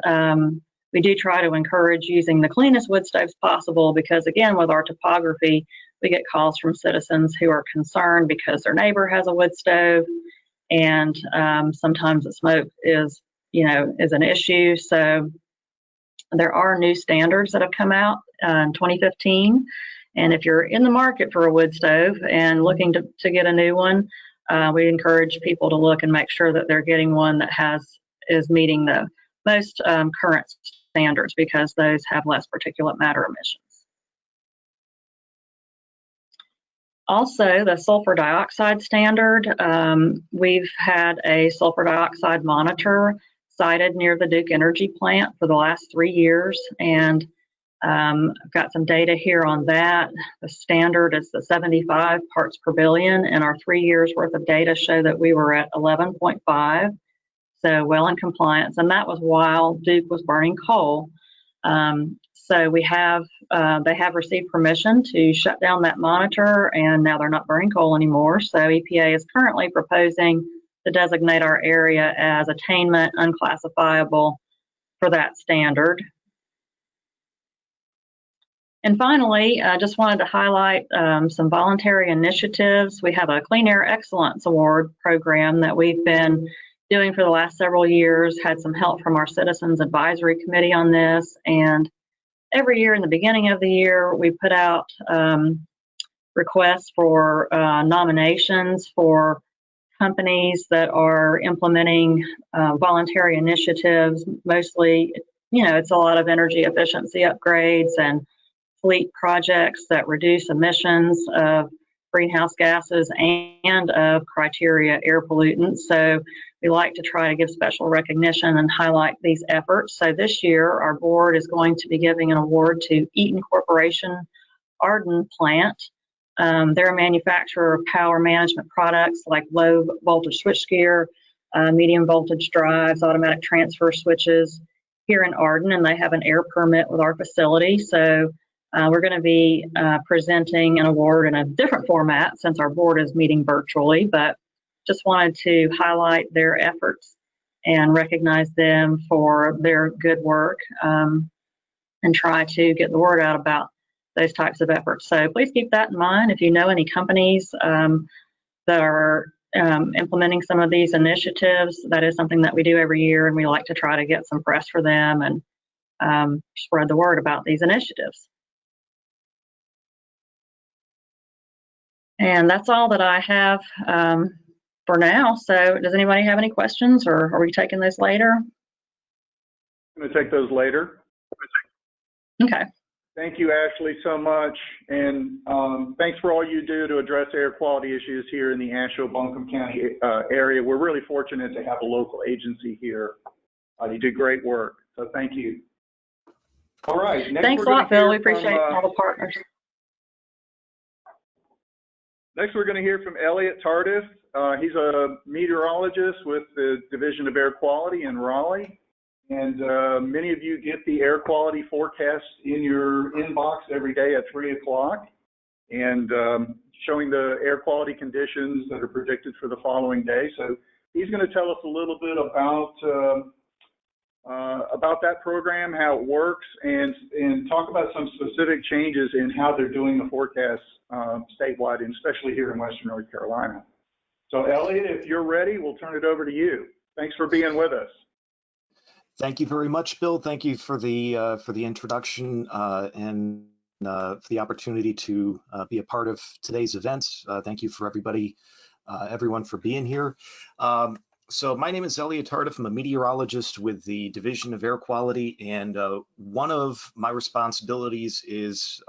we do try to encourage using the cleanest wood stoves possible because, again, with our topography, we get calls from citizens who are concerned because their neighbor has a wood stove, and sometimes the smoke is an issue. So there are new standards that have come out in 2015. And if you're in the market for a wood stove and looking to get a new one, we encourage people to look and make sure that they're getting one that is meeting the most current standards, because those have less particulate matter emissions. Also, the sulfur dioxide standard, we've had a sulfur dioxide monitor sited near the Duke Energy plant for the last 3 years, and I've got some data here on that. The standard is the 75 parts per billion, and our 3 years worth of data show that we were at 11.5, so well in compliance, and that was while Duke was burning coal. So we have, they have received permission to shut down that monitor, and now they're not burning coal anymore. So EPA is currently proposing to designate our area as attainment unclassifiable for that standard. And finally, I just wanted to highlight some voluntary initiatives. We have a Clean Air Excellence Award program that we've been doing for the last several years, had some help from our Citizens Advisory Committee on this, and every year in the beginning of the year, we put out requests for nominations for companies that are implementing voluntary initiatives. Mostly, you know, it's a lot of energy efficiency upgrades and fleet projects that reduce emissions of greenhouse gases and of criteria air pollutants. So we like to try to give special recognition and highlight these efforts. So this year, our board is going to be giving an award to Eaton Corporation Arden Plant. They're a manufacturer of power management products like low voltage switchgear, medium voltage drives, automatic transfer switches here in Arden, and they have an air permit with our facility. So we're going to be presenting an award in a different format since our board is meeting virtually, but just wanted to highlight their efforts and recognize them for their good work and try to get the word out about those types of efforts. So please keep that in mind. If you know any companies that are implementing some of these initiatives, that is something that we do every year, and we like to try to get some press for them and spread the word about these initiatives. And that's all that I have for now. So does anybody have any questions, or are we taking those later? I'm going to take those later. Okay. Thank you, Ashley, so much. And thanks for all you do to address air quality issues here in the Asheville-Buncombe County area. We're really fortunate to have a local agency here. You do great work, so thank you. All right. Thanks a lot, Bill. We appreciate all the partners. Next, we're going to hear from Elliot Tardif. He's a meteorologist with the Division of Air Quality in Raleigh. And many of you get the air quality forecast in your inbox every day at 3 o'clock, and showing the air quality conditions that are predicted for the following day. So he's going to tell us a little bit about that program, how it works, and talk about some specific changes in how they're doing the forecasts statewide, and especially here in Western North Carolina. So Elliot, if you're ready, we'll turn it over to you. Thanks for being with us. Thank you very much, Bill. Thank you for the introduction and for the opportunity to be a part of today's events. Thank you for everyone for being here. So my name is Elliot Tardif. I'm a meteorologist with the Division of Air Quality, and one of my responsibilities is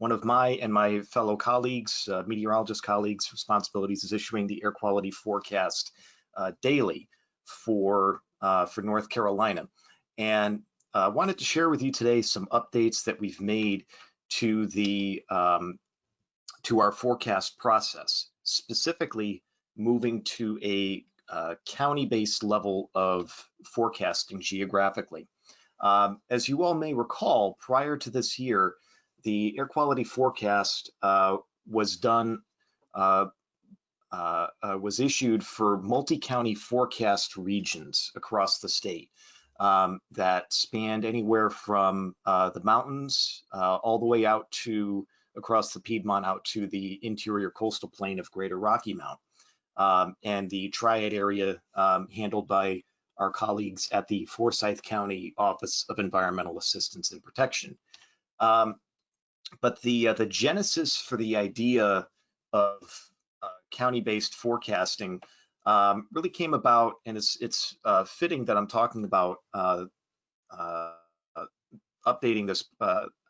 one of my and my fellow colleagues, meteorologist colleagues' responsibilities is issuing the air quality forecast daily for North Carolina. And I wanted to share with you today some updates that we've made to our forecast process, specifically moving to a county-based level of forecasting geographically. As you all may recall, prior to this year, the air quality forecast was issued for multi-county forecast regions across the state that spanned anywhere from the mountains all the way out to across the Piedmont out to the interior coastal plain of Greater Rocky Mount, and the Triad area handled by our colleagues at the Forsyth County Office of Environmental Assistance and Protection. But the genesis for the idea of county-based forecasting really came about, and it's fitting that I'm talking about updating this,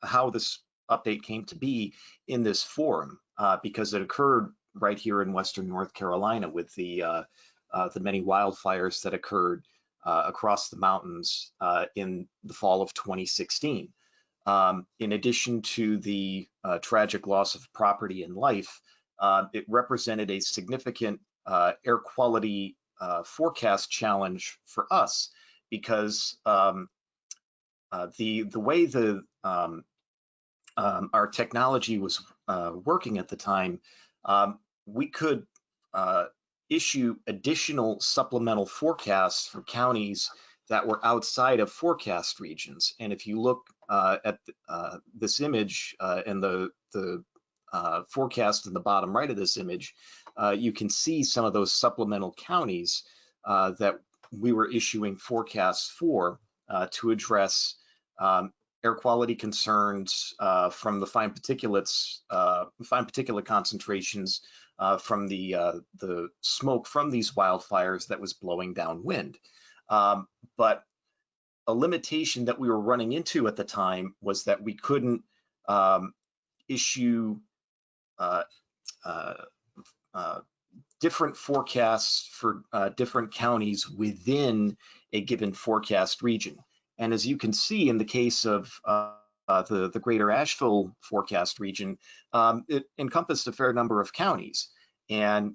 how this update came to be in this forum, because it occurred right here in Western North Carolina with the many wildfires that occurred across the mountains in the fall of 2016. in addition to the tragic loss of property and life, it represented a significant air quality forecast challenge for us, because the way our technology was working at the time, we could issue additional supplemental forecasts for counties that were outside of forecast regions. And if you look at this image and the forecast in the bottom right of this image, you can see some of those supplemental counties that we were issuing forecasts for to address air quality concerns from the fine particulate concentrations from the smoke from these wildfires that was blowing downwind. But a limitation that we were running into at the time was that we couldn't issue different forecasts for different counties within a given forecast region. And as you can see in the case of the greater Asheville forecast region, it encompassed a fair number of counties. And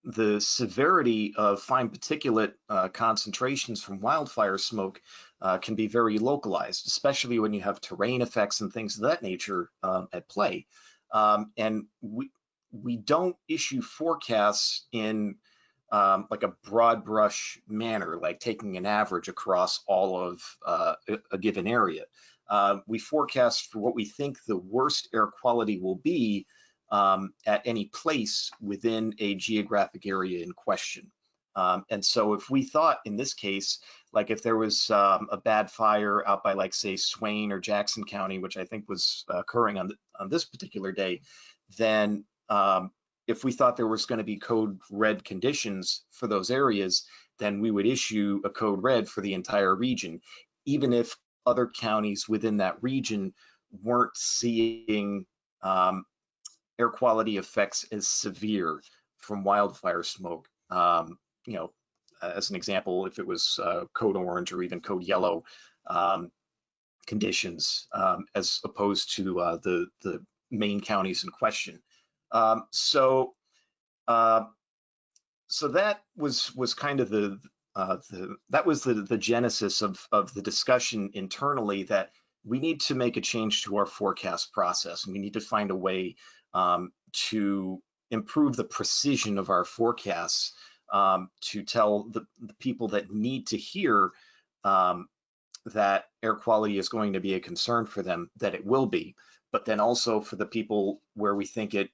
the severity of fine particulate concentrations from wildfire smoke can be very localized, especially when you have terrain effects and things of that nature at play. And we don't issue forecasts in like a broad brush manner, like taking an average across all of a given area. We forecast for what we think the worst air quality will be at any place within a geographic area in question. And so if we thought in this case, like if there was a bad fire out by, like, say, Swain or Jackson County, which I think was occurring on this particular day, then if we thought there was going to be code red conditions for those areas, then we would issue a code red for the entire region, even if other counties within that region weren't seeing air quality effects as severe from wildfire smoke. You know, as an example, if it was code orange or even code yellow conditions, as opposed to the main counties in question. So that was kind of the genesis of the discussion internally, that we need to make a change to our forecast process, and we need to find a way to improve the precision of our forecasts, to tell the people that need to hear that air quality is going to be a concern for them, that it will be, but then also for the people where we think it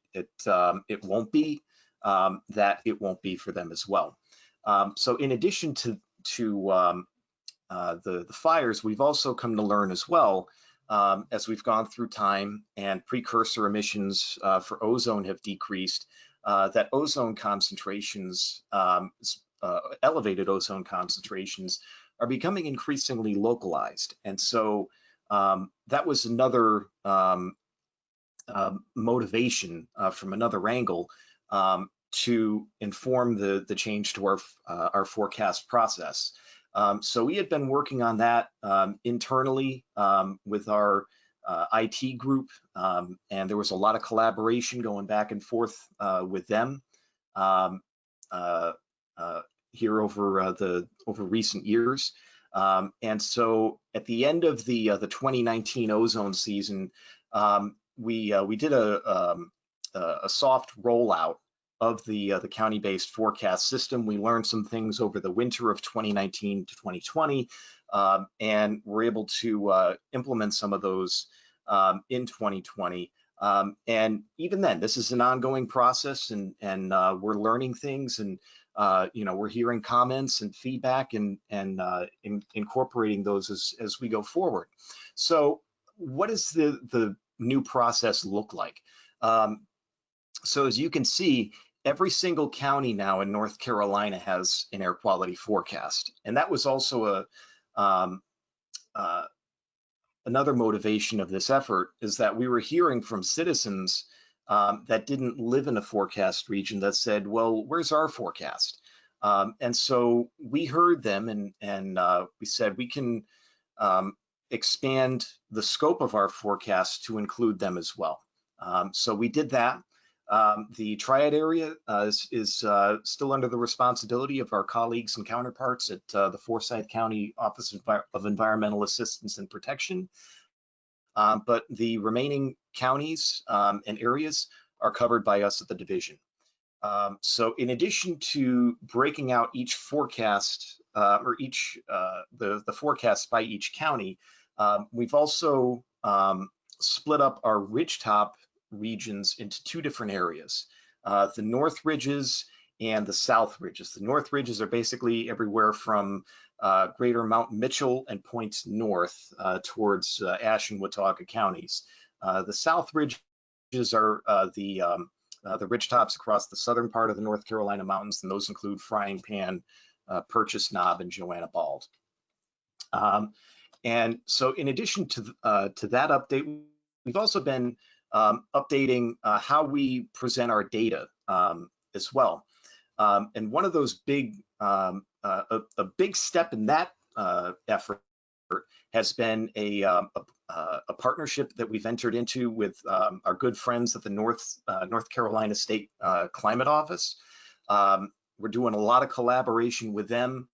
won't be, that it won't be for them as well. So in addition to the fires, we've also come to learn as well, as we've gone through time and precursor emissions for ozone have decreased, that ozone concentrations, elevated ozone concentrations, are becoming increasingly localized. And so that was another motivation from another angle to inform the change to our forecast process. So we had been working on that internally with our IT group, and there was a lot of collaboration going back and forth with them here over recent years. And so at the end of the 2019 ozone season, we did a soft rollout of the county-based forecast system. We learned some things over the winter of 2019 to 2020, and we're able to implement some of those in 2020. And even then, this is an ongoing process, and we're learning things, and you know, we're hearing comments and feedback, and incorporating those as we go forward. So what does the new process look like? So as you can see, every single county now in North Carolina has an air quality forecast. And that was also another motivation of this effort, is that we were hearing from citizens that didn't live in a forecast region that said, well, where's our forecast? And so we heard them and we said we can expand the scope of our forecast to include them as well. So we did that. The Triad area is still under the responsibility of our colleagues and counterparts at the Forsyth County Office of Environmental Assistance and Protection. But the remaining counties and areas are covered by us at the division. So in addition to breaking out each forecast or each the forecast by each county, we've also split up our ridgetop regions into two different areas, the North Ridges and the South Ridges. The North Ridges are basically everywhere from greater Mount Mitchell and points north towards Ashe and Watauga counties. The South Ridges are the ridgetops across the southern part of the North Carolina mountains, and those include Frying Pan, Purchase Knob, and Joanna Bald. And so in addition to that update, we've also been updating how we present our data as well. And one of those big, a big step in that effort has been a partnership that we've entered into with our good friends at the North Carolina State Climate Office. We're doing a lot of collaboration with them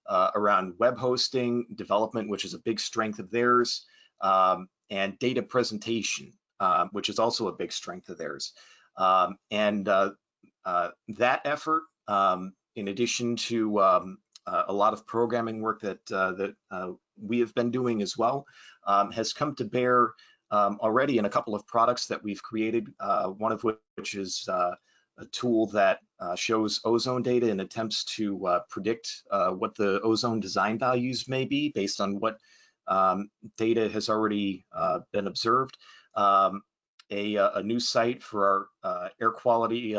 around web hosting development, which is a big strength of theirs, and data presentation, which is also a big strength of theirs. And that effort, in addition to a lot of programming work that we have been doing as well, has come to bear already in a couple of products that we've created, one of which is a tool that shows ozone data and attempts to predict what the ozone design values may be based on what data has already been observed. A new site for our air quality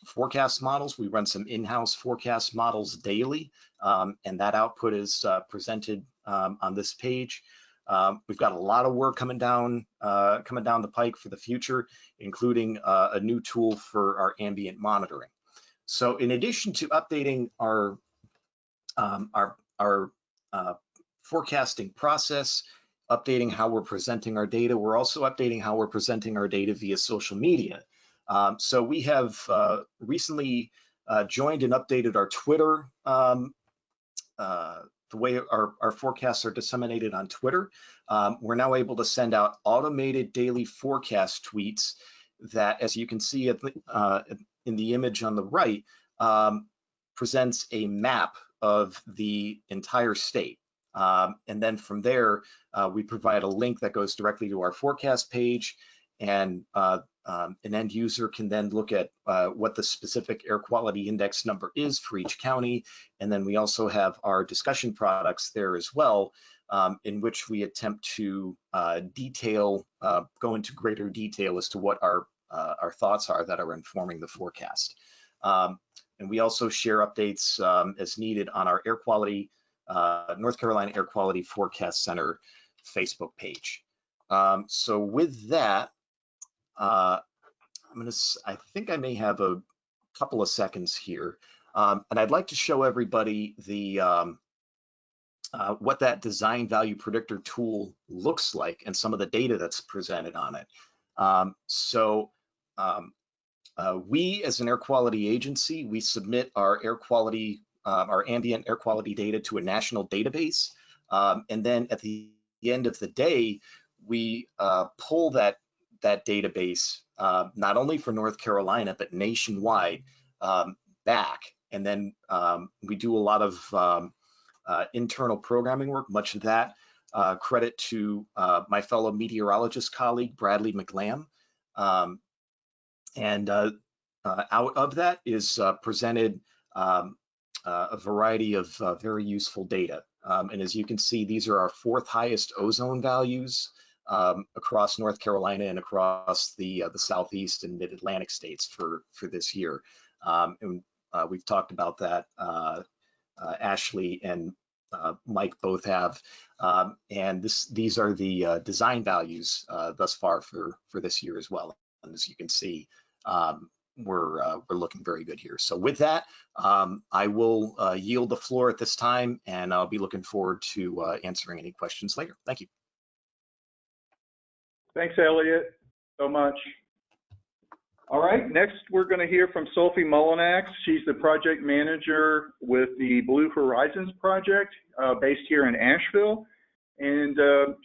forecast models. We run some in-house forecast models daily, and that output is presented on this page. We've got a lot of work coming down the pike for the future, including a new tool for our ambient monitoring. So in addition to updating our forecasting process, updating how we're presenting our data, we're also updating how we're presenting our data via social media. So we have recently joined and updated our Twitter, the way our forecasts are disseminated on Twitter. We're now able to send out automated daily forecast tweets that, as you can see in the image on the right, presents a map of the entire state. And then from there, we provide a link that goes directly to our forecast page, and an end user can then look at what the specific air quality index number is for each county. And then we also have our discussion products there as well, in which we attempt to go into greater detail as to what our thoughts are that are informing the forecast. And we also share updates as needed on our air quality, North Carolina Air Quality Forecast Center Facebook page. So with that, I think I may have a couple of seconds here, and I'd like to show everybody the what that design value predictor tool looks like and some of the data that's presented on it. We, as an air quality agency, we submit our air quality, our ambient air quality data to a national database, and then at the end of the day, we pull that database, not only for North Carolina, but nationwide, back. And then we do a lot of internal programming work, much of that credit to my fellow meteorologist colleague, Bradley McLam. And out of that is presented a variety of very useful data. And as you can see, these are our 4th highest ozone values across North Carolina and across the Southeast and Mid-Atlantic states for this year. And we've talked about that. Ashley and Mike both have. And these are the design values thus far for this year as well. And as you can see, we're looking very good here. So with that, I will yield the floor at this time, and I'll be looking forward to answering any questions later. Thank you. Thanks, Elliot, so much. All right, next we're going to hear from Sophie Mullinax. She's the project manager with the Blue Horizons project based here in Asheville. And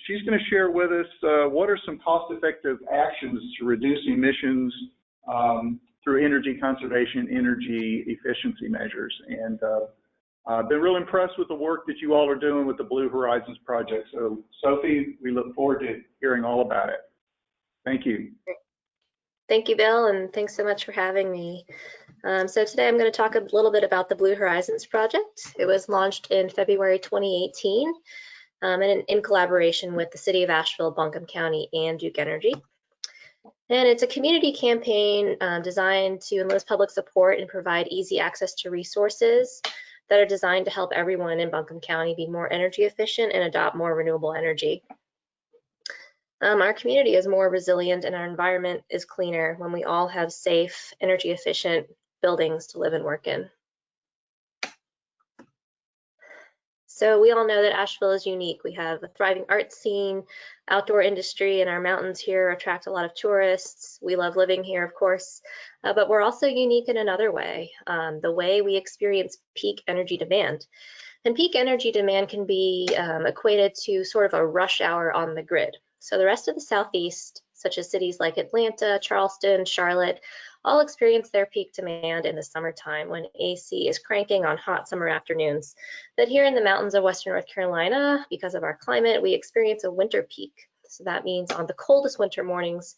she's going to share with us what are some cost-effective actions to reduce emissions through energy conservation, energy efficiency measures. And I've been real impressed with the work that you all are doing with the Blue Horizons project. So Sophie, we look forward to hearing all about it. Thank you. Thank you, Bill, and thanks so much for having me. So today I'm going to talk a little bit about the Blue Horizons project. It was launched in February 2018 and in collaboration with the City of Asheville, Buncombe County, and Duke Energy. And it's a community campaign designed to enlist public support and provide easy access to resources that are designed to help everyone in Buncombe County be more energy efficient and adopt more renewable energy. Our community is more resilient and our environment is cleaner when we all have safe, energy efficient buildings to live and work in. So we all know that Asheville is unique. We have a thriving art scene, outdoor industry, and our mountains here attract a lot of tourists. We love living here, of course, but we're also unique in another way, the way we experience peak energy demand. And peak energy demand can be equated to sort of a rush hour on the grid. So the rest of the Southeast, such as cities like Atlanta, Charleston, Charlotte, all experience their peak demand in the summertime when AC is cranking on hot summer afternoons. But here in the mountains of Western North Carolina, because of our climate, we experience a winter peak. So that means on the coldest winter mornings,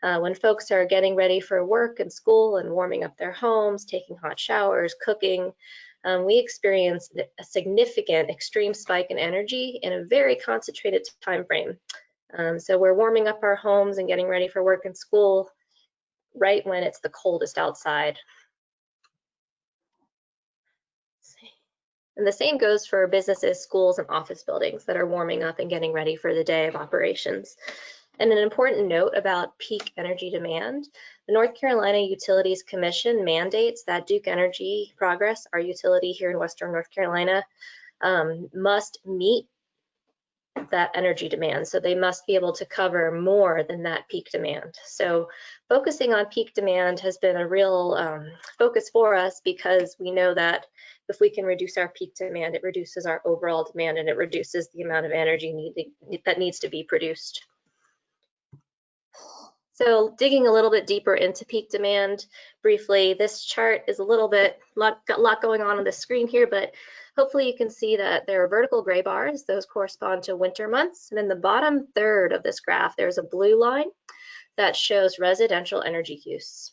when folks are getting ready for work and school and warming up their homes, taking hot showers, cooking, we experience a significant extreme spike in energy in a very concentrated time frame. So we're warming up our homes and getting ready for work and school right when it's the coldest outside. And the same goes for businesses, schools, and office buildings that are warming up and getting ready for the day of operations. And an important note about peak energy demand, the North Carolina Utilities Commission mandates that Duke Energy Progress, our utility here in Western North Carolina, must meet that energy demand. So they must be able to cover more than that peak demand. So focusing on peak demand has been a real focus for us because we know that if we can reduce our peak demand, it reduces our overall demand and it reduces the amount of energy that needs to be produced. So digging a little bit deeper into peak demand, briefly, this chart is a little bit, got a lot going on the screen here, but hopefully you can see that there are vertical gray bars. Those correspond to winter months. And in the bottom third of this graph, there's a blue line that shows residential energy use.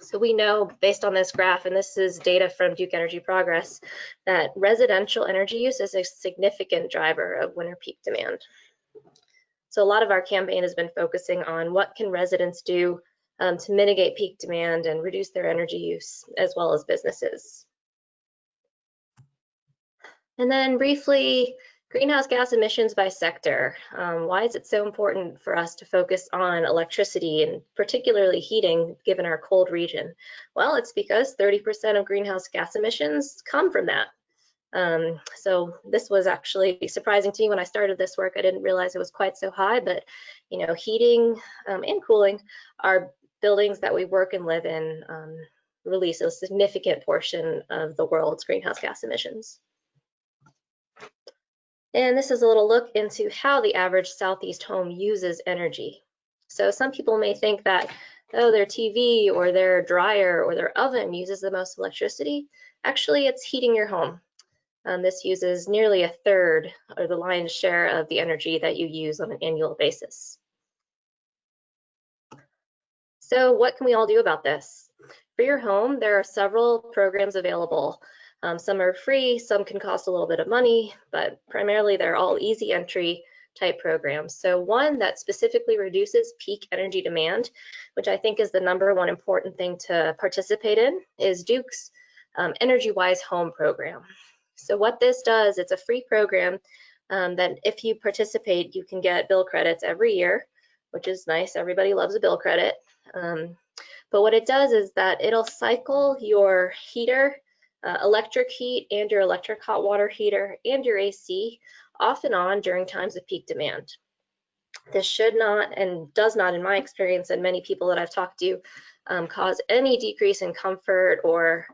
So we know based on this graph, and this is data from Duke Energy Progress, that residential energy use is a significant driver of winter peak demand. So a lot of our campaign has been focusing on what can residents do to mitigate peak demand and reduce their energy use, as well as businesses. And then briefly, greenhouse gas emissions by sector. Why is it so important for us to focus on electricity and particularly heating given our cold region? Well, it's because 30% of greenhouse gas emissions come from that. So this was actually surprising to me when I started this work. I didn't realize it was quite so high, but you know, heating and cooling are buildings that we work and live in release a significant portion of the world's greenhouse gas emissions. And this is a little look into how the average Southeast home uses energy. So some people may think that, oh, their TV or their dryer or their oven uses the most electricity. Actually, it's heating your home. This uses nearly a third or the lion's share of the energy that you use on an annual basis. So what can we all do about this? For your home, there are several programs available. Some are free, some can cost a little bit of money, but primarily they're all easy entry type programs. So one that specifically reduces peak energy demand, which I think is the #1 important thing to participate in, is Duke's Energy Wise Home program. So what this does, it's a free program that if you participate, you can get bill credits every year, which is nice. Everybody loves a bill credit. But what it does is that it'll cycle your heater, electric heat, and your electric hot water heater and your AC off and on during times of peak demand. This should not, and does not, in my experience and many people that I've talked to, cause any decrease in comfort, or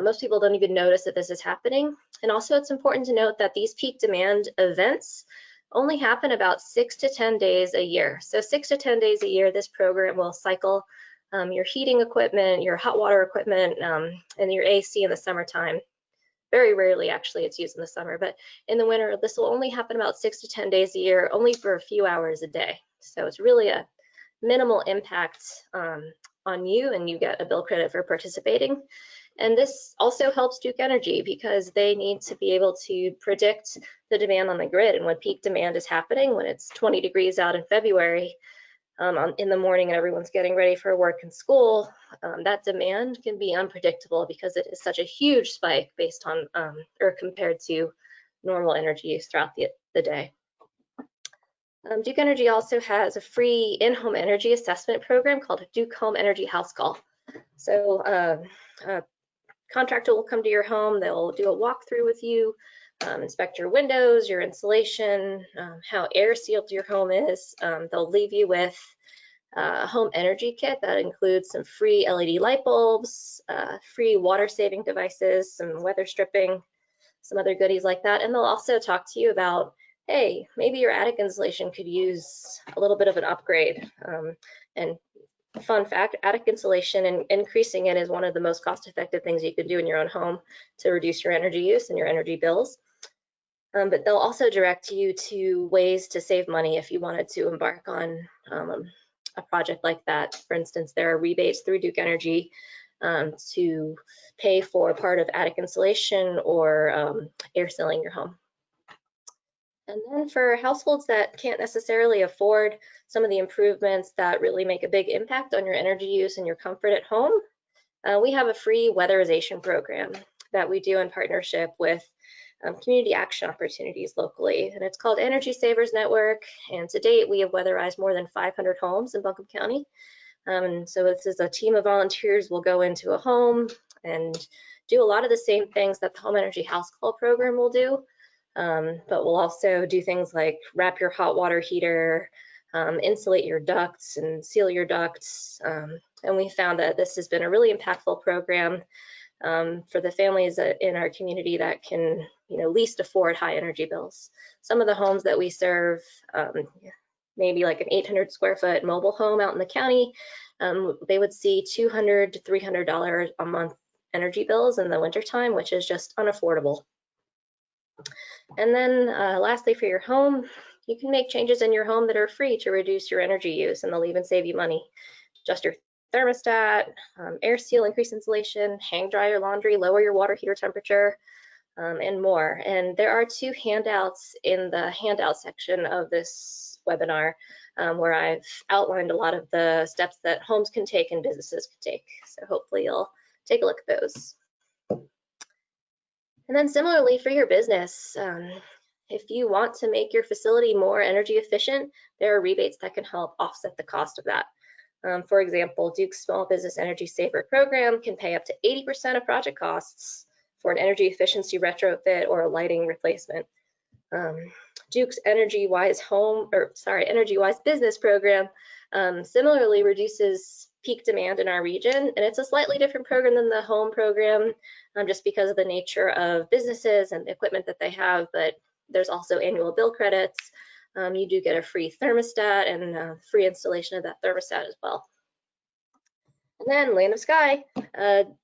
most people don't even notice that this is happening. And also, it's important to note that these peak demand events only happen about 6 to 10 days a year. So 6 to 10 days a year, this program will cycle your heating equipment, your hot water equipment, and your AC in the summertime. Very rarely, actually, it's used in the summer, but in the winter, this will only happen about 6 to 10 days a year, only for a few hours a day. So it's really a minimal impact on you, and you get a bill credit for participating. And this also helps Duke Energy because they need to be able to predict the demand on the grid. And when peak demand is happening, when it's 20 degrees out in February, in the morning and everyone's getting ready for work and school, that demand can be unpredictable because it is such a huge spike based on or compared to normal energy use throughout the day. Duke Energy also has a free in-home energy assessment program called Duke Home Energy House Call. So a contractor will come to your home, they'll do a walkthrough with you, inspect your windows, your insulation, how air sealed your home is. They'll leave you with a home energy kit that includes some free LED light bulbs, free water saving devices, some weather stripping, some other goodies like that. And they'll also talk to you about, hey, maybe your attic insulation could use a little bit of an upgrade. And fun fact, attic insulation and increasing it is one of the most cost-effective things you can do in your own home to reduce your energy use and your energy bills. But they'll also direct you to ways to save money if you wanted to embark on a project like that. For instance, there are rebates through Duke Energy to pay for part of attic insulation or air sealing your home. And then for households that can't necessarily afford some of the improvements that really make a big impact on your energy use and your comfort at home, we have a free weatherization program that we do in partnership with community action opportunities locally. And it's called Energy Savers Network. And to date, we have weatherized more than 500 homes in Buncombe County. So this is a team of volunteers will go into a home and do a lot of the same things that the Home Energy House Call program will do. But we'll also do things like wrap your hot water heater, insulate your ducts and seal your ducts. And we found that this has been a really impactful program for the families in our community that can, least afford high energy bills. Some of the homes that we serve, maybe like an 800 square foot mobile home out in the county, they would see $200 to $300 a month energy bills in the wintertime, which is just unaffordable. And then lastly, for your home, you can make changes in your home that are free to reduce your energy use, and they'll even save you money. Adjust your thermostat, air seal, increase insulation, hang dry your laundry, lower your water heater temperature, and more. And there are 2 handouts in the handout section of this webinar where I've outlined a lot of the steps that homes can take and businesses can take. So hopefully you'll take a look at those. And then similarly for your business, if you want to make your facility more energy efficient, there are rebates that can help offset the cost of that. For example, Duke's Small Business Energy Saver program can pay up to 80% of project costs for an energy efficiency retrofit or a lighting replacement. Duke's Energy Wise Business program similarly reduces peak demand in our region, and it's a slightly different program than the home program just because of the nature of businesses and the equipment that they have, but there's also annual bill credits. You do get a free thermostat and free installation of that thermostat as well. And then Land of Sky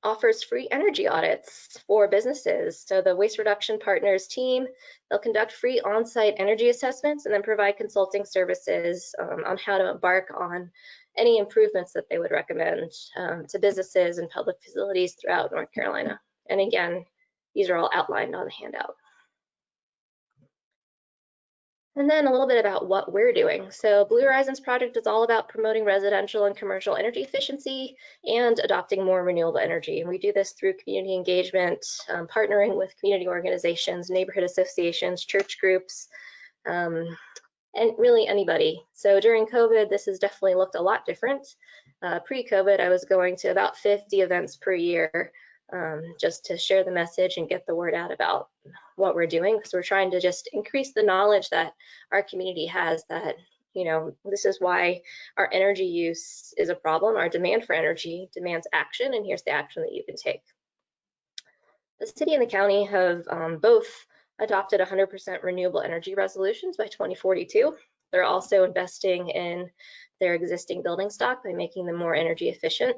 offers free energy audits for businesses. So the Waste Reduction Partners team, they'll conduct free on-site energy assessments and then provide consulting services on how to embark on any improvements that they would recommend to businesses and public facilities throughout North Carolina. And again, these are all outlined on the handout. And then a little bit about what we're doing. So Blue Horizons project is all about promoting residential and commercial energy efficiency and adopting more renewable energy. And we do this through community engagement, partnering with community organizations, neighborhood associations, church groups, and really anybody. So during COVID, this has definitely looked a lot different. Pre-COVID, I was going to about 50 events per year just to share the message and get the word out about what we're doing, because we're trying to just increase the knowledge that our community has that, you know, this is why our energy use is a problem. Our demand for energy demands action, and here's the action that you can take. The city and the county have both adopted 100% renewable energy resolutions by 2042. They're also investing in their existing building stock by making them more energy efficient.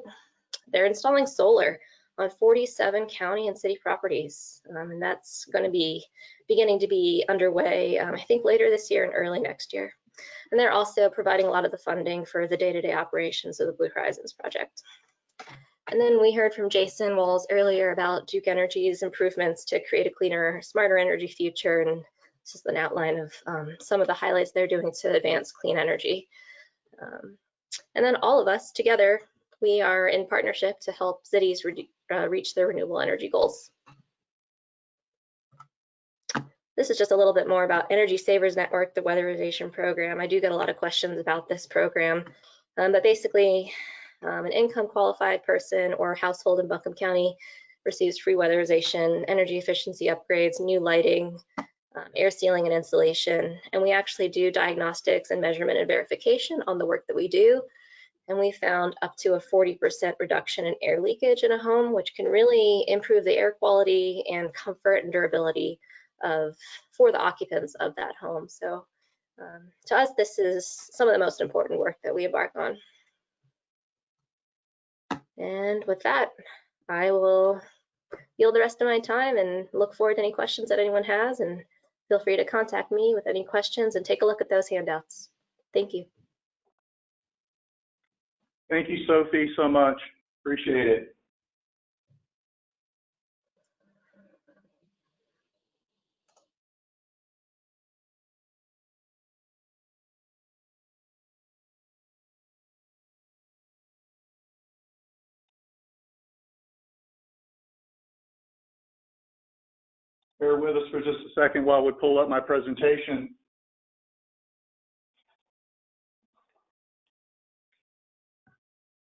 They're installing solar on 47 county and city properties, and that's going to be beginning to be underway, I think later this year and early next year. And they're also providing a lot of the funding for the day-to-day operations of the Blue Horizons project. And then we heard from Jason Walls earlier about Duke Energy's improvements to create a cleaner, smarter energy future, and this is an outline of some of the highlights they're doing to advance clean energy. And then all of us together, we are in partnership to help cities reach their renewable energy goals. This is just a little bit more about Energy Savers Network, the weatherization program. I do get a lot of questions about this program, but basically an income qualified person or household in Buncombe County receives free weatherization, energy efficiency upgrades, new lighting, air sealing and insulation. And we actually do diagnostics and measurement and verification on the work that we do. And we found up to a 40% reduction in air leakage in a home, which can really improve the air quality and comfort and durability for the occupants of that home. So to us, this is some of the most important work that we embark on. And with that, I will yield the rest of my time and look forward to any questions that anyone has, and feel free to contact me with any questions and take a look at those handouts. Thank you. Thank you, Sophie, so much. Appreciate it. Bear with us for just a second while we pull up my presentation.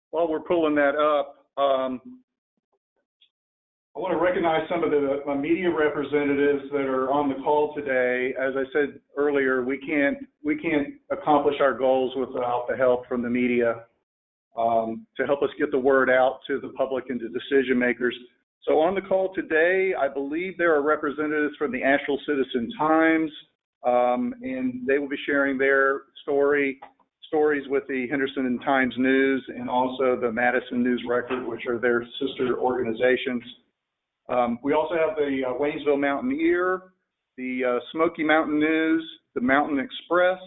While we're pulling that up, I want to recognize some of the media representatives that are on the call today. As I said earlier, we can't accomplish our goals without the help from the media to help us get the word out to the public and to decision makers. So on the call today, I believe there are representatives from the Asheville Citizen-Times, and they will be sharing their stories with the Henderson Times News and also the Madison News Record, which are their sister organizations. We also have the Waynesville Mountaineer, the Smoky Mountain News, the Mountain Express,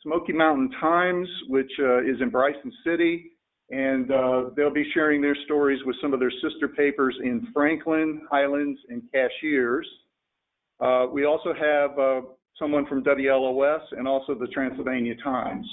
Smoky Mountain Times, which is in Bryson City, and they'll be sharing their stories with some of their sister papers in Franklin, Highlands, and Cashiers. We also have someone from WLOS and also the Transylvania Times.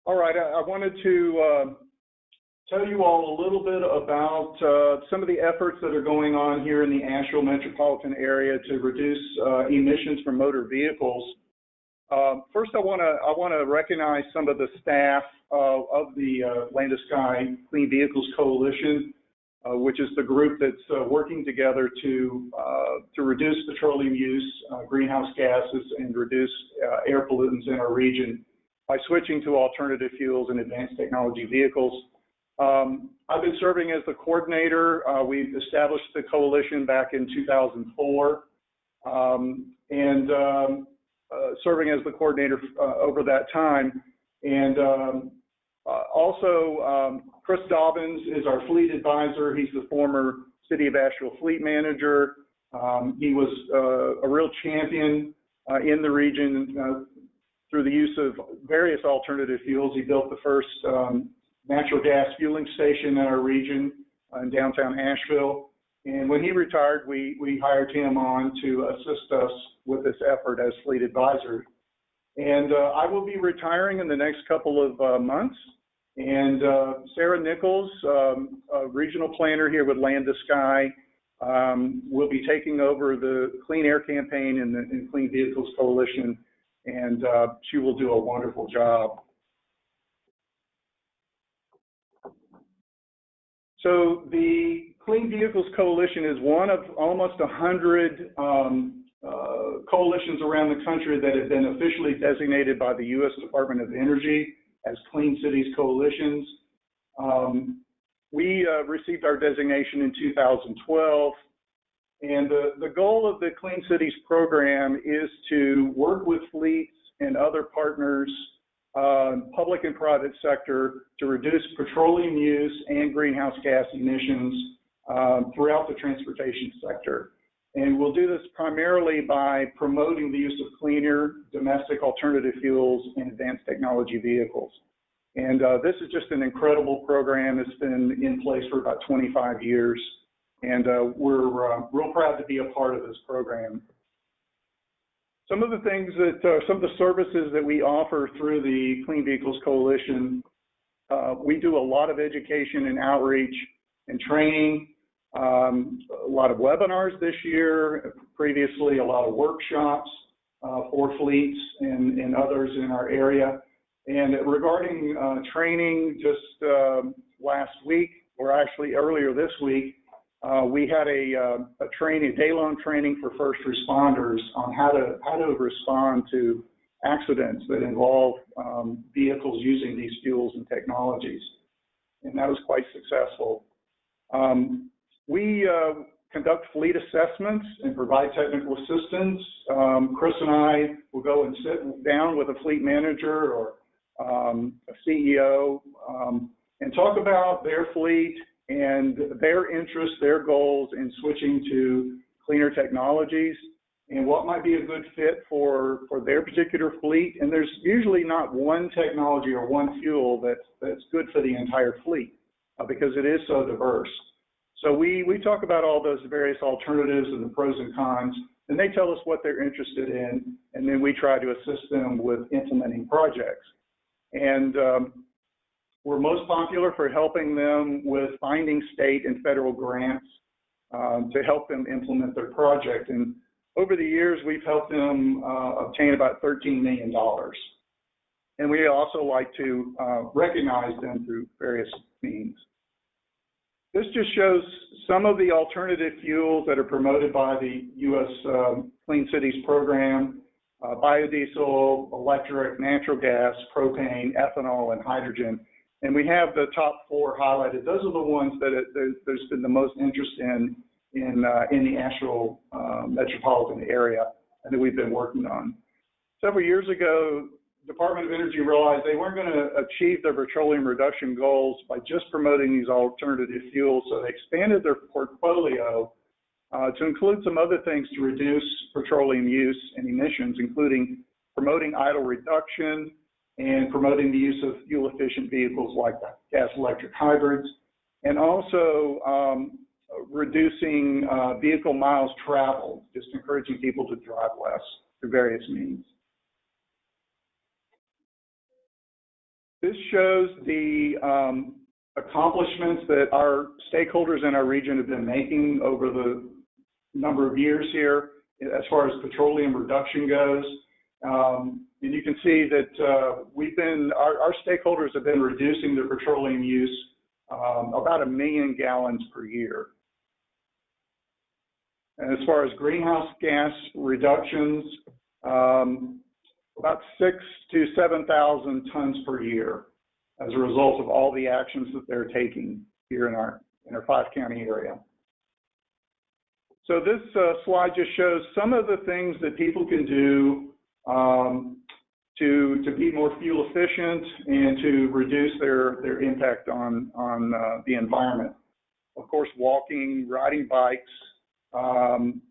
All right, I wanted to tell you all a little bit about some of the efforts that are going on here in the Asheville metropolitan area to reduce emissions from motor vehicles. First, I want to recognize some of the staff of the Land to Sky Clean Vehicles Coalition, which is the group that's working together to reduce petroleum use, greenhouse gases, and reduce air pollutants in our region by switching to alternative fuels and advanced technology vehicles. I've been serving as the coordinator. We established the coalition back in 2004, and serving as the coordinator over that time. And also, Chris Dobbins is our fleet advisor. He's the former City of Asheville fleet manager. He was a real champion in the region through the use of various alternative fuels. He built the first natural gas fueling station in our region. in downtown Asheville. And when he retired, we hired him on to assist us with this effort as fleet advisor. And I will be retiring in the next couple of months. And Sarah Nichols, a regional planner here with Land to Sky, will be taking over the Clean Air campaign in the Clean Vehicles Coalition, and she will do a wonderful job. So the Clean Vehicles Coalition is one of almost 100 coalitions around the country that have been officially designated by the U.S. Department of Energy as Clean Cities Coalitions. We received our designation in 2012, and the goal of the Clean Cities program is to work with fleets and other partners, public and private sector, to reduce petroleum use and greenhouse gas emissions throughout the transportation sector. And we'll do this primarily by promoting the use of cleaner domestic alternative fuels and advanced technology vehicles. And this is just an incredible program. It's been in place for about 25 years. And we're real proud to be a part of this program. Some of the things that, some of the services that we offer through the Clean Vehicles Coalition, we do a lot of education and outreach and training, a lot of webinars this year, previously a lot of workshops for fleets and others in our area. And regarding training, just last week, or actually earlier this week, we had a day-long training for first responders on how to respond to accidents that involve vehicles using these fuels and technologies, and that was quite successful. We conduct fleet assessments and provide technical assistance. Chris and I will go and sit down with a fleet manager or a CEO and talk about their fleet and their interests, their goals in switching to cleaner technologies and what might be a good fit for their particular fleet. And there's usually not one technology or one fuel that's good for the entire fleet because it is so diverse. So we talk about all those various alternatives and the pros and cons, and they tell us what they're interested in, and then we try to assist them with implementing projects. And we're most popular for helping them with finding state and federal grants to help them implement their project. And over the years, we've helped them obtain about $13 million. And we also like to recognize them through various means. This just shows some of the alternative fuels that are promoted by the U.S. Clean Cities program: biodiesel, electric, natural gas, propane, ethanol, and hydrogen. And we have the top 4 highlighted. Those are the ones that there's been the most interest in the Asheville metropolitan area and that we've been working on. Several years ago, Department of Energy realized they weren't going to achieve their petroleum reduction goals by just promoting these alternative fuels, so they expanded their portfolio to include some other things to reduce petroleum use and emissions, including promoting idle reduction and promoting the use of fuel-efficient vehicles like gas-electric hybrids, and also reducing vehicle miles traveled, just encouraging people to drive less through various means. This shows the accomplishments that our stakeholders in our region have been making over the number of years here as far as petroleum reduction goes. And you can see that our stakeholders have been reducing their petroleum use about 1 million gallons per year. And as far as greenhouse gas reductions, about 6,000 to 7,000 tons per year as a result of all the actions that they're taking here in our 5-county area. So this slide just shows some of the things that people can do to be more fuel efficient and to reduce their impact on the environment. Of course, walking, riding bikes,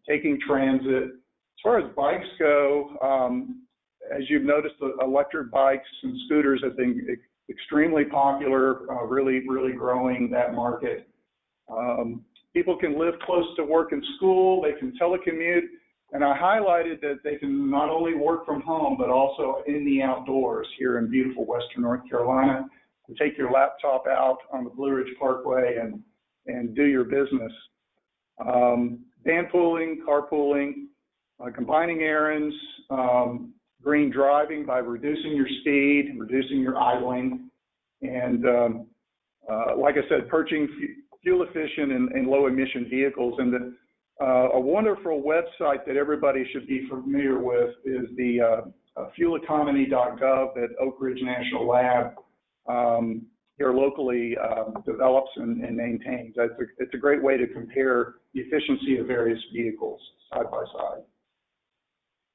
taking transit. As far as bikes go, as you've noticed, the electric bikes and scooters have been extremely popular, really growing that market. People can live close to work and school, they can telecommute, and I highlighted that they can not only work from home, but also in the outdoors here in beautiful Western North Carolina. You take your laptop out on the Blue Ridge Parkway and do your business. Van pooling, carpooling, combining errands, green driving by reducing your speed, reducing your idling, and like I said, purchasing fuel efficient and low emission vehicles. And a wonderful website that everybody should be familiar with is the fueleconomy.gov that Oak Ridge National Lab here locally develops and maintains. It's a great way to compare the efficiency of various vehicles side by side.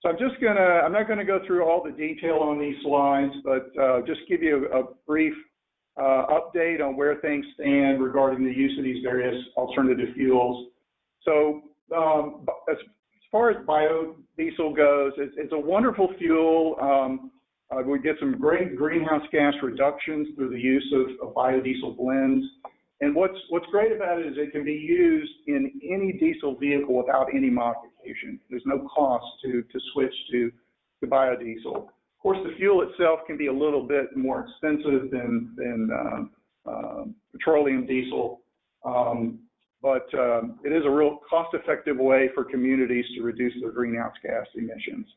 So I'm not gonna go through all the detail on these slides, but just give you a brief update on where things stand regarding the use of these various alternative fuels. So as far as biodiesel goes, it's a wonderful fuel. We get some great greenhouse gas reductions through the use of biodiesel blends. And what's great about it is it can be used in any diesel vehicle without any modification. There's no cost to switch to biodiesel. Of course, the fuel itself can be a little bit more expensive than petroleum diesel, but it is a real cost-effective way for communities to reduce their greenhouse gas emissions.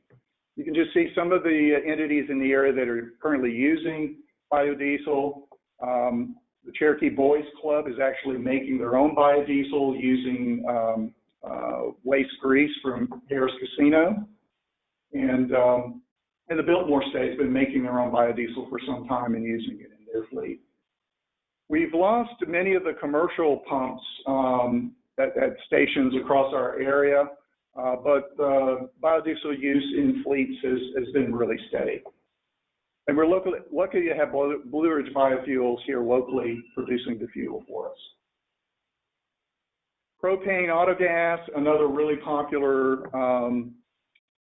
You can just see some of the entities in the area that are currently using biodiesel. The Cherokee Boys Club is actually making their own biodiesel using waste grease from Harris Casino. And the Biltmore State's been making their own biodiesel for some time and using it in their fleet. We've lost many of the commercial pumps at stations across our area, but biodiesel use in fleets has been really steady. And we're lucky to have Blue Ridge Biofuels here locally producing the fuel for us. Propane autogas, another really popular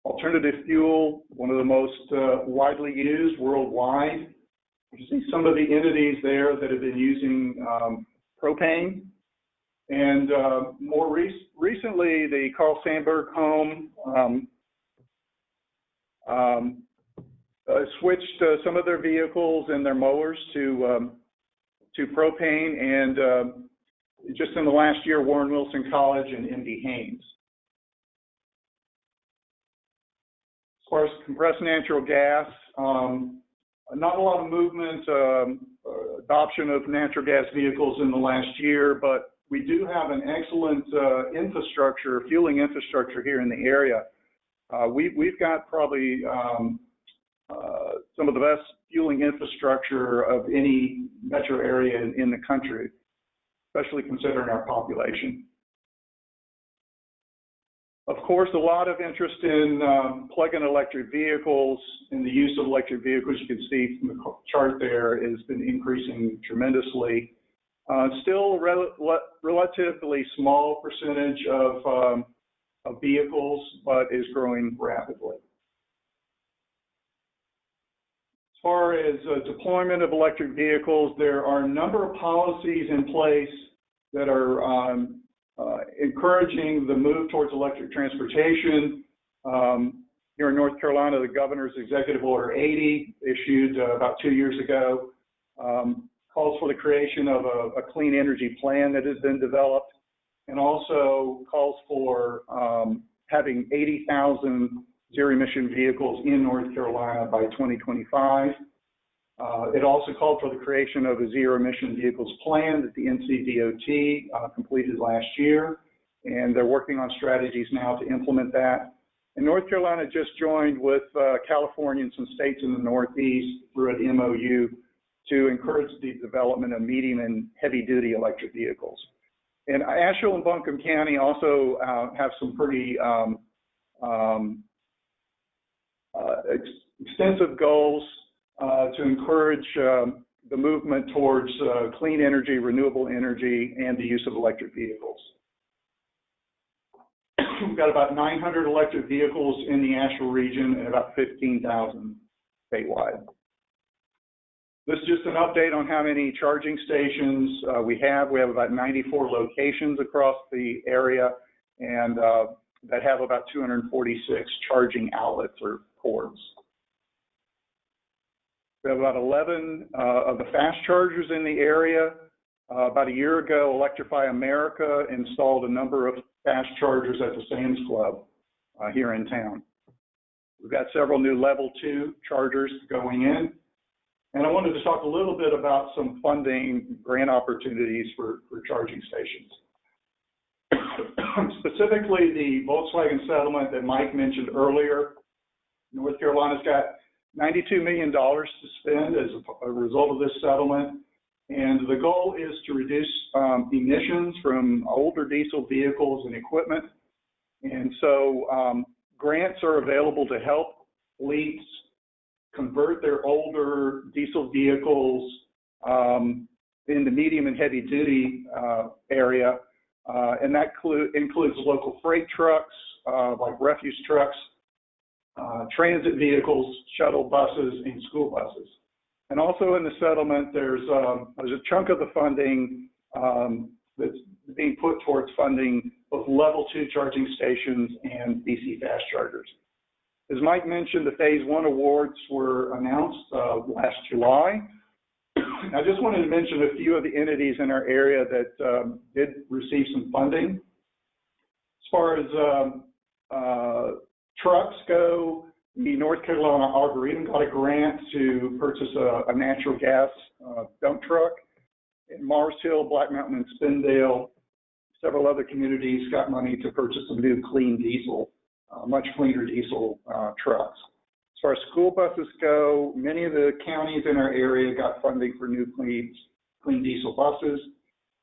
alternative fuel, one of the most widely used worldwide. You see some of the entities there that have been using propane. And more recently, the Carl Sandburg home switched some of their vehicles and their mowers to propane, and just in the last year, Warren Wilson College and MD Haynes. As far as compressed natural gas, not a lot of movement, adoption of natural gas vehicles in the last year, but we do have an excellent infrastructure, fueling infrastructure here in the area. We've got probably some of the best fueling infrastructure of any metro area in the country, especially considering our population. Of course, a lot of interest in plug-in electric vehicles and the use of electric vehicles. You can see from the chart there has been increasing tremendously. Still a relatively small percentage of vehicles, but is growing rapidly. As far as deployment of electric vehicles, there are a number of policies in place that are encouraging the move towards electric transportation. Here in North Carolina, the governor's Executive Order 80, issued about 2 years ago, calls for the creation of a clean energy plan that has been developed, and also calls for having 80,000 zero-emission vehicles in North Carolina by 2025. It also called for the creation of a zero-emission vehicles plan that the NC DAQ completed last year, and they're working on strategies now to implement that. And North Carolina just joined with California and some states in the Northeast through an MOU to encourage the development of medium and heavy-duty electric vehicles. And Asheville and Buncombe County also have some pretty extensive goals to encourage the movement towards clean energy, renewable energy, and the use of electric vehicles. We've got about 900 electric vehicles in the Asheville region and about 15,000 statewide. This is just an update on how many charging stations we have. We have about 94 locations across the area, and that have about 246 charging outlets or ports. We have about 11 of the fast chargers in the area. About a year ago, Electrify America installed a number of fast chargers at the Sam's Club here in town. We've got several new level 2 chargers going in. And I wanted to talk a little bit about some funding grant opportunities for charging stations. Specifically, the Volkswagen settlement that Mike mentioned earlier. North Carolina's got $92 million to spend as a result of this settlement. And the goal is to reduce emissions from older diesel vehicles and equipment. And so grants are available to help fleets convert their older diesel vehicles into medium and heavy duty area. And that includes local freight trucks, like refuse trucks, transit vehicles, shuttle buses, and school buses. And also in the settlement, there's a chunk of the funding that's being put towards funding both level 2 charging stations and DC fast chargers. As Mike mentioned, the Phase 1 awards were announced last July. I just wanted to mention a few of the entities in our area that did receive some funding. As far as trucks go, the North Carolina Arboretum got a grant to purchase a natural gas dump truck. In Mars Hill, Black Mountain, and Spindale, several other communities got money to purchase some new clean diesel, much cleaner diesel trucks. As far as school buses go, many of the counties in our area got funding for new clean diesel buses.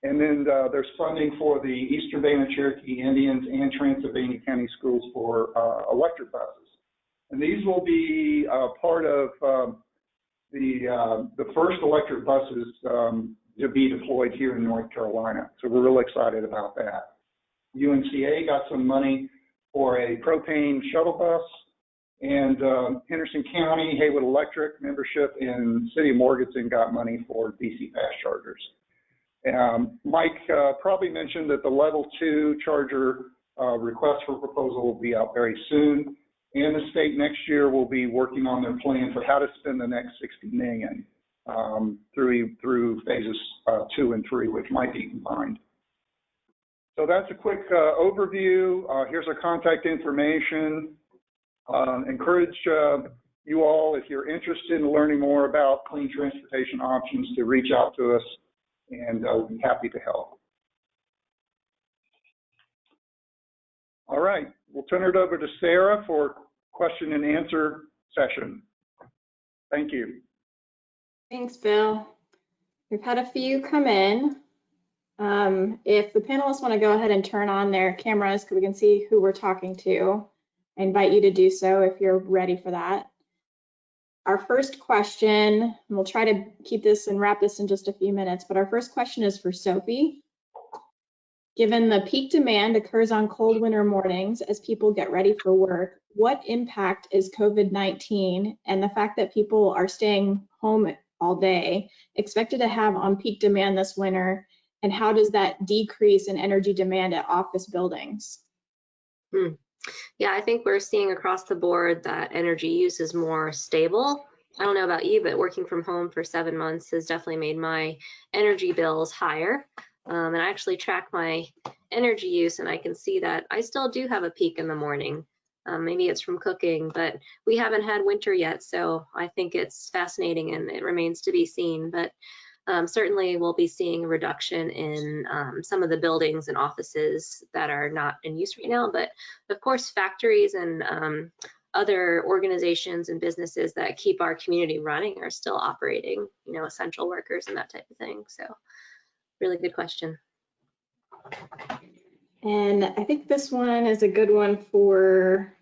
And then there's funding for the Eastern Band of Cherokee Indians and Transylvania County Schools for electric buses. And these will be part of the first electric buses to be deployed here in North Carolina. So we're really excited about that. UNCA got some money for a propane shuttle bus, and Henderson County, Haywood Electric membership, and City of Morganton got money for DC fast chargers. Mike probably mentioned that the level 2 charger request for proposal will be out very soon, and the state next year will be working on their plan for how to spend the next $60 million through phases 2 and 3, which might be combined. So that's a quick overview. Here's our contact information. Encourage you all, if you're interested in learning more about clean transportation options, to reach out to us, and we'll be happy to help. All right, we'll turn it over to Sarah for question and answer session. Thank you. Thanks, Bill. We've had a few come in. If the panelists want to go ahead and turn on their cameras so we can see who we're talking to, I invite you to do so if you're ready for that. Our first question, and we'll try to keep this and wrap this in just a few minutes, but our first question is for Sophie. Given the peak demand occurs on cold winter mornings as people get ready for work, what impact is COVID-19 and the fact that people are staying home all day expected to have on peak demand this winter, and how does that decrease in energy demand at office buildings? Yeah, I think we're seeing across the board that energy use is more stable. I don't know about you, but working from home for 7 months has definitely made my energy bills higher. And I actually track my energy use, and I can see that I still do have a peak in the morning. Maybe it's from cooking, but we haven't had winter yet, so I think it's fascinating and it remains to be seen. But certainly we'll be seeing a reduction in some of the buildings and offices that are not in use right now. But of course, factories and other organizations and businesses that keep our community running are still operating, you know, essential workers and that type of thing. So really good question. And I think this one is a good one for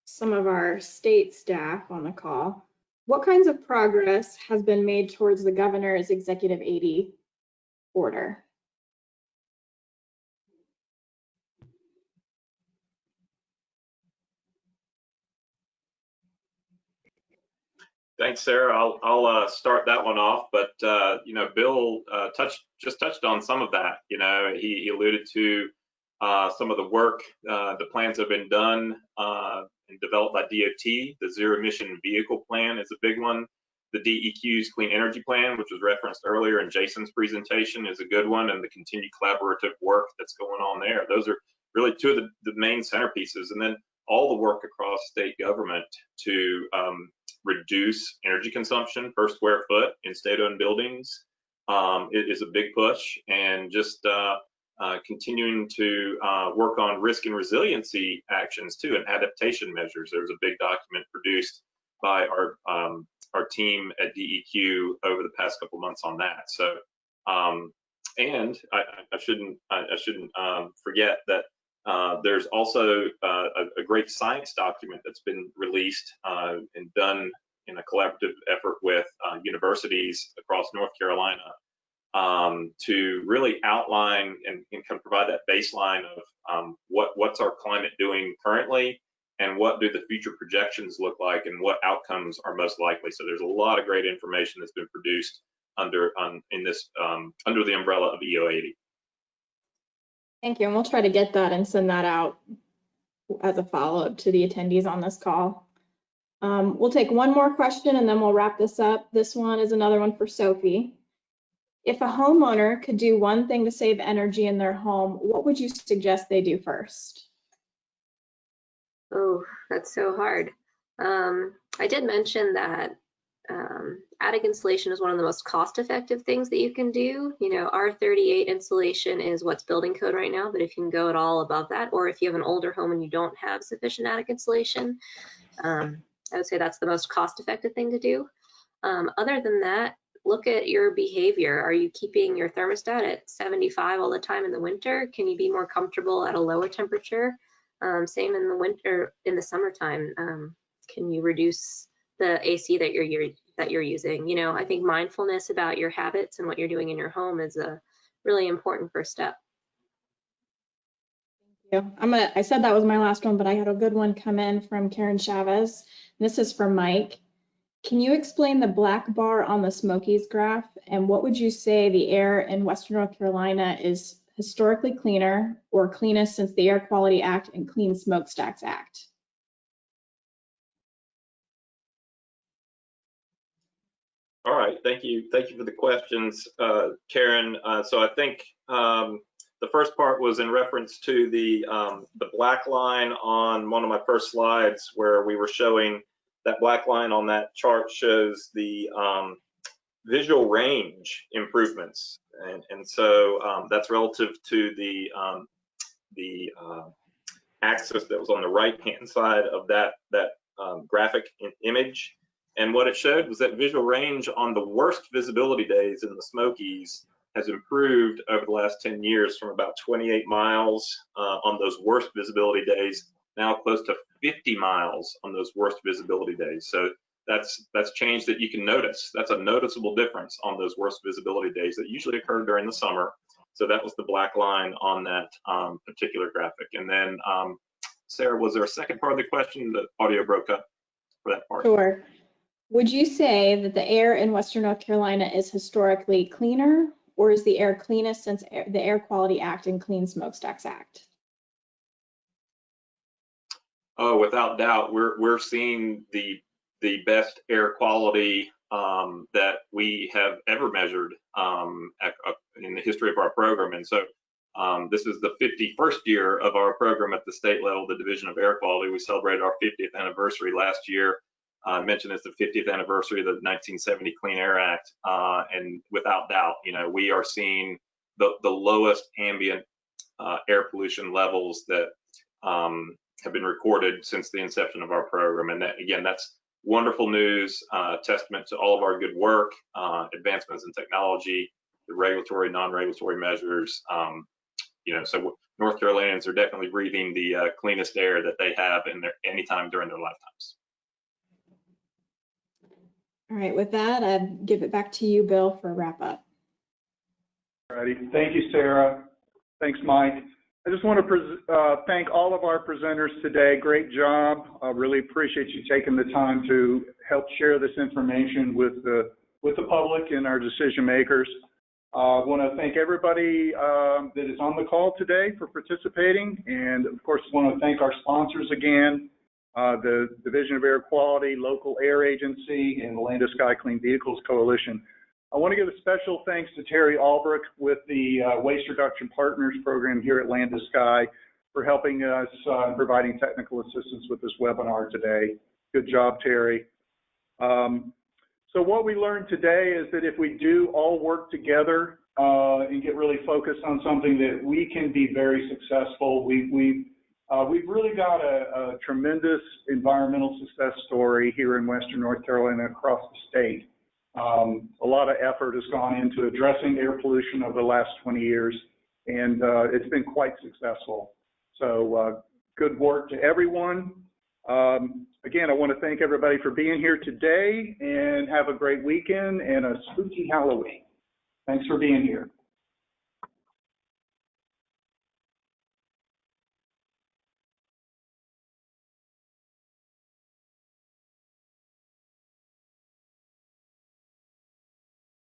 some of our state staff on the call. What kinds of progress has been made towards the governor's Executive 80 order? Thanks, Sarah. I'll start that one off, but you know, Bill just touched on some of that. You know, he alluded to some of the work, the plans that have been done and developed by DOT. The Zero Emission Vehicle Plan is a big one. The DEQ's Clean Energy Plan, which was referenced earlier in Jason's presentation, is a good one, and the continued collaborative work that's going on there. Those are really two of the main centerpieces, and then all the work across state government to reduce energy consumption per square foot in state-owned buildings. It is a big push, and just continuing to work on risk and resiliency actions too, and adaptation measures. There was a big document produced by our team at DEQ over the past couple months on that. So, and I shouldn't forget that there's also a great science document that's been released and done in a collaborative effort with universities across North Carolina to really outline and can provide that baseline of what's our climate doing currently, and what do the future projections look like, and what outcomes are most likely. So there's a lot of great information that's been produced under the umbrella of EO80. Thank you, and we'll try to get that and send that out as a follow-up to the attendees on this call. We'll take one more question and then we'll wrap this up. This one is another one for Sophie. If a homeowner could do one thing to save energy in their home, what would you suggest they do first? Oh, that's so hard. I did mention that attic insulation is one of the most cost-effective things that you can do. You know, R38 insulation is what's building code right now, but if you can go at all above that, or if you have an older home and you don't have sufficient attic insulation, I would say that's the most cost-effective thing to do. Other than that, look at your behavior. Are you keeping your thermostat at 75 all the time in the winter? Can you be more comfortable at a lower temperature? Same in the winter, in the summertime. Can you reduce the AC that you're using? You know, I think mindfulness about your habits and what you're doing in your home is a really important first step. Thank you. I said that was my last one, but I had a good one come in from Karen Chavez. This is for Mike. Can you explain the black bar on the Smokies graph, and what would you say the air in Western North Carolina is historically cleaner or cleanest since the Air Quality Act and Clean Smokestacks Act? All right, thank you for the questions, Karen. So I think the first part was in reference to the black line on one of my first slides, where we were showing that black line on that chart shows the visual range improvements, and so that's relative to the axis that was on the right-hand side of that graphic image. And what it showed was that visual range on the worst visibility days in the Smokies has improved over the last 10 years from about 28 miles on those worst visibility days, now close to 50 miles on those worst visibility days. So that's change that you can notice. That's a noticeable difference on those worst visibility days that usually occur during the summer. So that was the black line on that particular graphic. And then, Sarah, was there a second part of the question? The audio broke up for that part. Sure. Would you say that the air in Western North Carolina is historically cleaner, or is the air cleanest since the Air Quality Act and Clean Smokestacks Act? Oh, without doubt, we're seeing the best air quality that we have ever measured in the history of our program. And so this is the 51st year of our program at the state level, the Division of Air Quality. We celebrated our 50th anniversary last year. I mentioned it's the 50th anniversary of the 1970 Clean Air Act, and without doubt, you know, we are seeing the lowest ambient air pollution levels that have been recorded since the inception of our program. And that, again, that's wonderful news, testament to all of our good work, advancements in technology, the regulatory, non-regulatory measures. You know, so North Carolinians are definitely breathing the cleanest air that they have in their anytime during their lifetimes. All right, with that, I'd give it back to you, Bill, for a wrap up. All righty. Thank you, Sarah. Thanks, Mike. I just want to thank all of our presenters today. Great job. I really appreciate you taking the time to help share this information with the public and our decision makers. I want to thank everybody that is on the call today for participating, and of course, I want to thank our sponsors again, the Division of Air Quality, Local Air Agency, and the Land to Sky Clean Vehicles Coalition. I want to give a special thanks to Terry Albrecht with the Waste Reduction Partners program here at Land to Sky for helping us providing technical assistance with this webinar today. Good job, Terry. So what we learned today is that if we do all work together and get really focused on something, that we can be very successful. We've really got a tremendous environmental success story here in Western North Carolina across the state. A lot of effort has gone into addressing air pollution over the last 20 years, and it's been quite successful. So good work to everyone. Again, I want to thank everybody for being here today, and have a great weekend and a spooky Halloween. Thanks for being here.